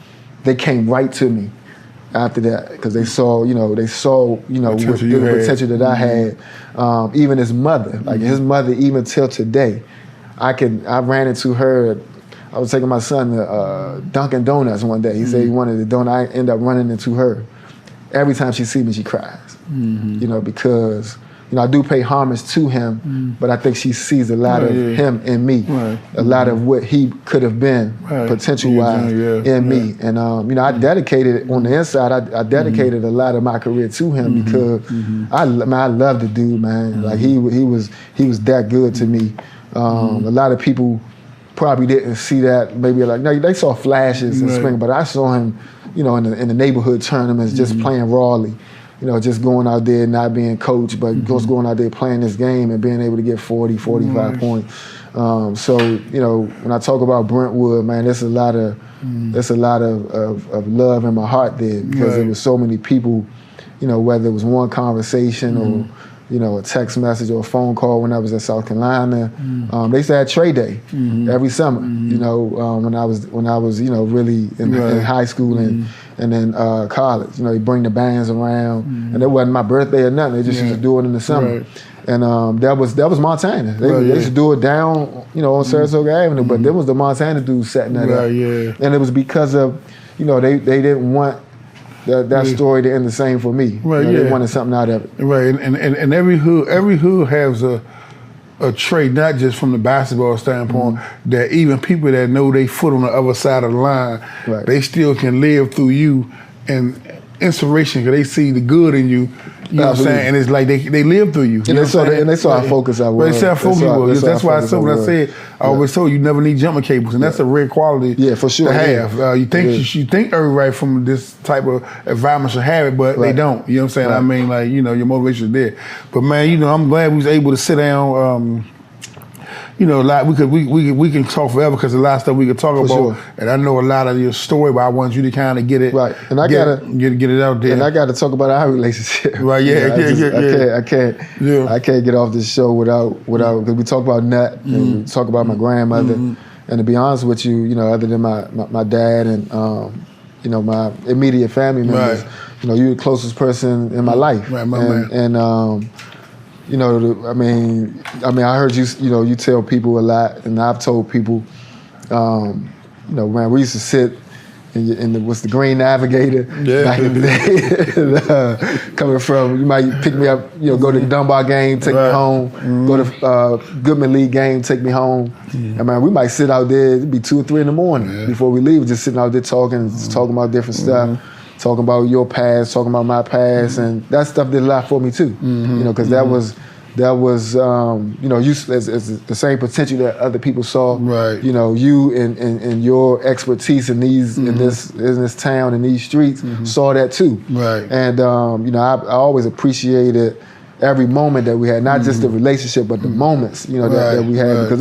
they came right to me after that, because they saw, you know, the potential that I had. Even his mother, like his mother, even till today, I ran into her. I was taking my son to Dunkin' Donuts one day. He said he wanted a donut. I ended up running into her. Every time she sees me, she cries. You know, because, you know, I do pay homage to him, but I think she sees a lot of him in me, a lot of what he could have been potential-wise in me. And, you know, I dedicated, on the inside, I dedicated a lot of my career to him because I love the dude, man. Like, he was that good to me. A lot of people probably didn't see that, maybe like, no, they saw flashes in spring, but I saw him, you know, in the neighborhood tournaments, just playing rawly. You know, just going out there, not being coached, but just going out there playing this game and being able to get 40, 45 points. So, you know, when I talk about Brentwood, man, there's a lot of love in my heart there, because there was so many people, you know, whether it was one conversation or, you know, a text message or a phone call when I was in South Carolina. They used to have Trey Day every summer, you know, when I was, you know, really in high school and then college. You know, they bring the bands around, and it wasn't my birthday or nothing. They just used to do it in the summer. And that was Montana. They used to do it down, you know, on Saratoga Avenue, but there was the Montana dudes setting that up. And it was because of, you know, they didn't want that story to end the same for me. They wanted something out of it. And every hood has a trait, not just from the basketball standpoint, that even people that know they foot on the other side of the line, they still can live through you and inspiration because they see the good in you. You know what I'm saying? And it's like they live through you. And they saw how focused I was. They saw how focused you was. That's why I said I always told you never need jumping cables, and that's a rare quality. Yeah, for sure. To have. You think everybody from this type of environment should have it, but they don't. You know what I'm saying? I mean, like, you know, your motivation is there. But man, you know, I'm glad we was able to sit down. You know, like we can talk forever because a lot of stuff we could talk about, sure. And I know a lot of your story, but I want you to kind of get it right. And I gotta get it out there. And I got to talk about our relationship. Right? Yeah, I can't get off this show without because we talk about Nut and we talk about my grandmother, and to be honest with you, you know, other than my dad and you know, my immediate family members, you know, you're the closest person in my life, right, my man. And you know, I mean, I heard you. You know, you tell people a lot, and I've told people. You know, man, we used to sit in the Green Navigator back in the day. Coming from, you might pick me up. You know, go to the Dunbar game, take me home. Go to Goodman League game, take me home. And man, we might sit out there. It'd be 2 or 3 in the morning before we leave. Just sitting out there talking about different stuff. Talking about your past, talking about my past, and that stuff did a lot for me too. You know, because that was you know, you as the same potential that other people saw. Right. You know, you and your expertise in this town and these streets saw that too. Right. And you know, I always appreciated every moment that we had, not just the relationship, but the moments, you know, that we had, because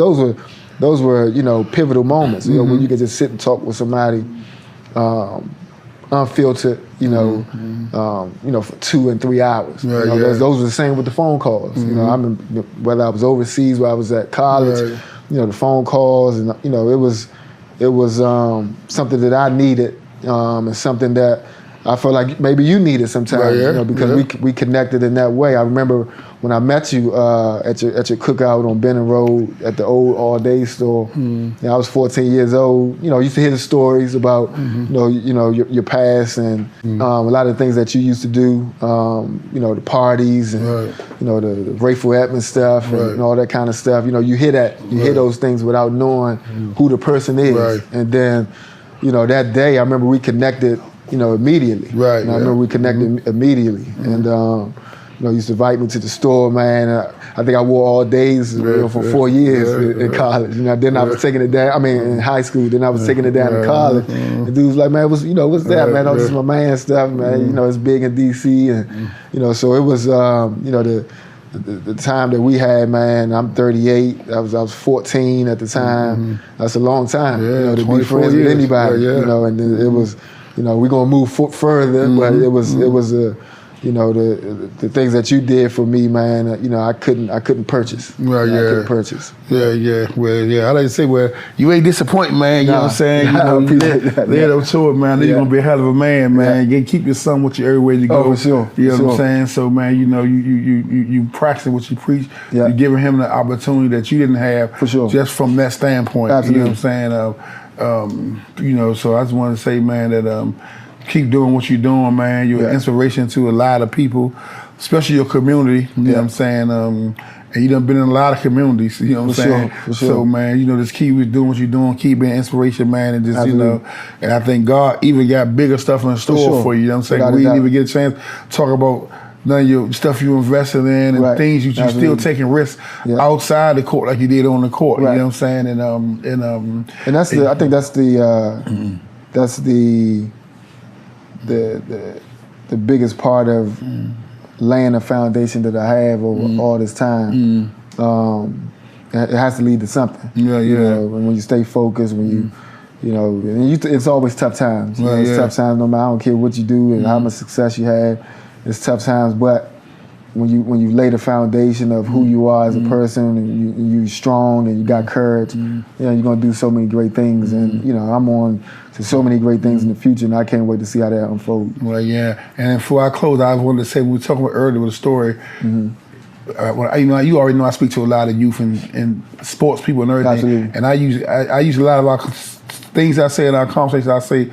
those were you know, pivotal moments. You know, when you could just sit and talk with somebody. Unfiltered, you know, for 2 and 3 hours. Right, you know, those were the same with the phone calls. You know, I mean, whether I was overseas, where I was at college, you know, the phone calls, and you know, it was something that I needed, and something that I felt like maybe you needed sometimes, you know, because we connected in that way. I remember when I met you at your cookout on Benning Road at the old All Day store. You know, I was 14 years old. You know, I used to hear the stories about you know your past and a lot of things that you used to do. You know, the parties and you know the Grateful Edmond stuff and all that kind of stuff. You know, you hear that, you hear those things without knowing who the person is. And then, you know, that day I remember we connected. You know, immediately. Right. And I remember we connected immediately, and you know, used to invite me to the store, man. I think I wore all days you know, for 4 years in college. You know, then I was taking it down. I mean, in high school. Then I was taking it down in college. And dude was like, man, what's that, man? Oh, this is my man stuff, man. You know, it's big in DC, and you know, so it was, you know, the time that we had, man. I'm 38. I was 14 at the time. That's a long time, you know, to be friends with anybody. You know, and it was. You know, we're gonna move further, but it was you know, the things that you did for me, man. You know, I couldn't purchase. Right, I couldn't purchase. Yeah. Well, I like to say, well, you ain't disappointing, man. You know what I'm saying? You know, led up to it, man. Then you're gonna be a hell of a man, man. You keep your son with you everywhere you go. Oh, for sure. You know what I'm saying? So, man, you know, you practice what you preach. You're giving him the opportunity that you didn't have. For sure. Just from that standpoint. Absolutely. You know what I'm saying? You know, so I just want to say, man, that keep doing what you're doing, man. You're an inspiration to a lot of people, especially your community. You know what I'm saying? And you done been in a lot of communities. You know what I'm saying? For sure. So, man, you know, just keep doing what you're doing. Keep being inspiration, man, and just you know. And I think God even got bigger stuff in store for you. You know what I'm saying? We didn't even get a chance to talk about none of your stuff you invested in and things you still taking risks outside the court like you did on the court. You know what I'm saying? And that's I think that's the biggest part of laying a foundation that I have over all this time. It has to lead to something. You know, when you stay focused, when you know, and it's always tough times. You know, it's tough times no matter. I don't care what you do and how much success you have. It's tough times, but when you lay the foundation of who you are as a person, and you're strong and you got courage, you know, you're gonna do so many great things. And you know, I'm on to so many great things in the future, and I can't wait to see how that unfolds. Well, and before I close, I wanted to say we were talking about earlier with a story. Well, you know, you already know I speak to a lot of youth and sports people and everything. Absolutely. And I use a lot of our things I say in our conversations. I say,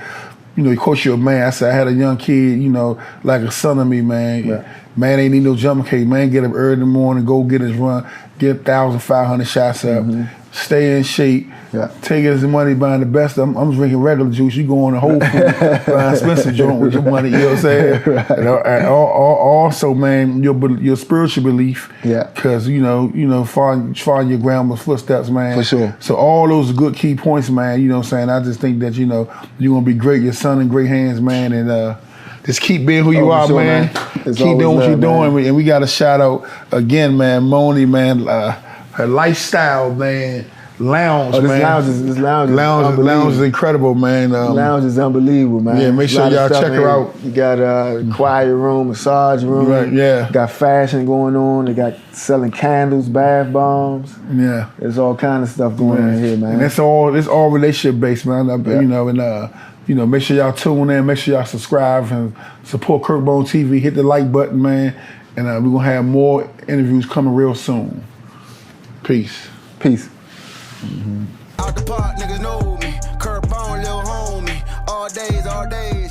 you know, of course you're a man. I said I had a young kid, you know, like a son of me, man. Man ain't need no jumping case. Man, get up early in the morning, go get his run, get 1,500 shots up. stay in shape. Yeah. Taking his money buying the best. I'm drinking regular juice. You going to Whole Foods buying expensive joint with your money. You know what I'm saying? Right. And also, man, your spiritual belief. Yeah. Because following your grandma's footsteps, man. For sure. So all those good key points, man. You know what I'm saying? I just think that you're gonna be great. Your son in great hands, man, and. Just keep being who you are, sure, man. Keep doing what you're doing. And we got to shout out again, man, Moni, man, her lifestyle, man, lounge, man. This lounge is incredible, man. Lounge is unbelievable, man. Yeah, make sure y'all check her out. You got a quiet room, massage room. Right, yeah. Got fashion going on. They got selling candles, bath bombs. Yeah. There's all kind of stuff going on here, man. And it's all relationship based, man. Make sure y'all tune in, make sure y'all subscribe and support Curtbone TV. Hit the like button, man. And we're going to have more interviews coming real soon. Peace. Peace. Out the park, niggas know me. Curtbone, little homie. All days, all days.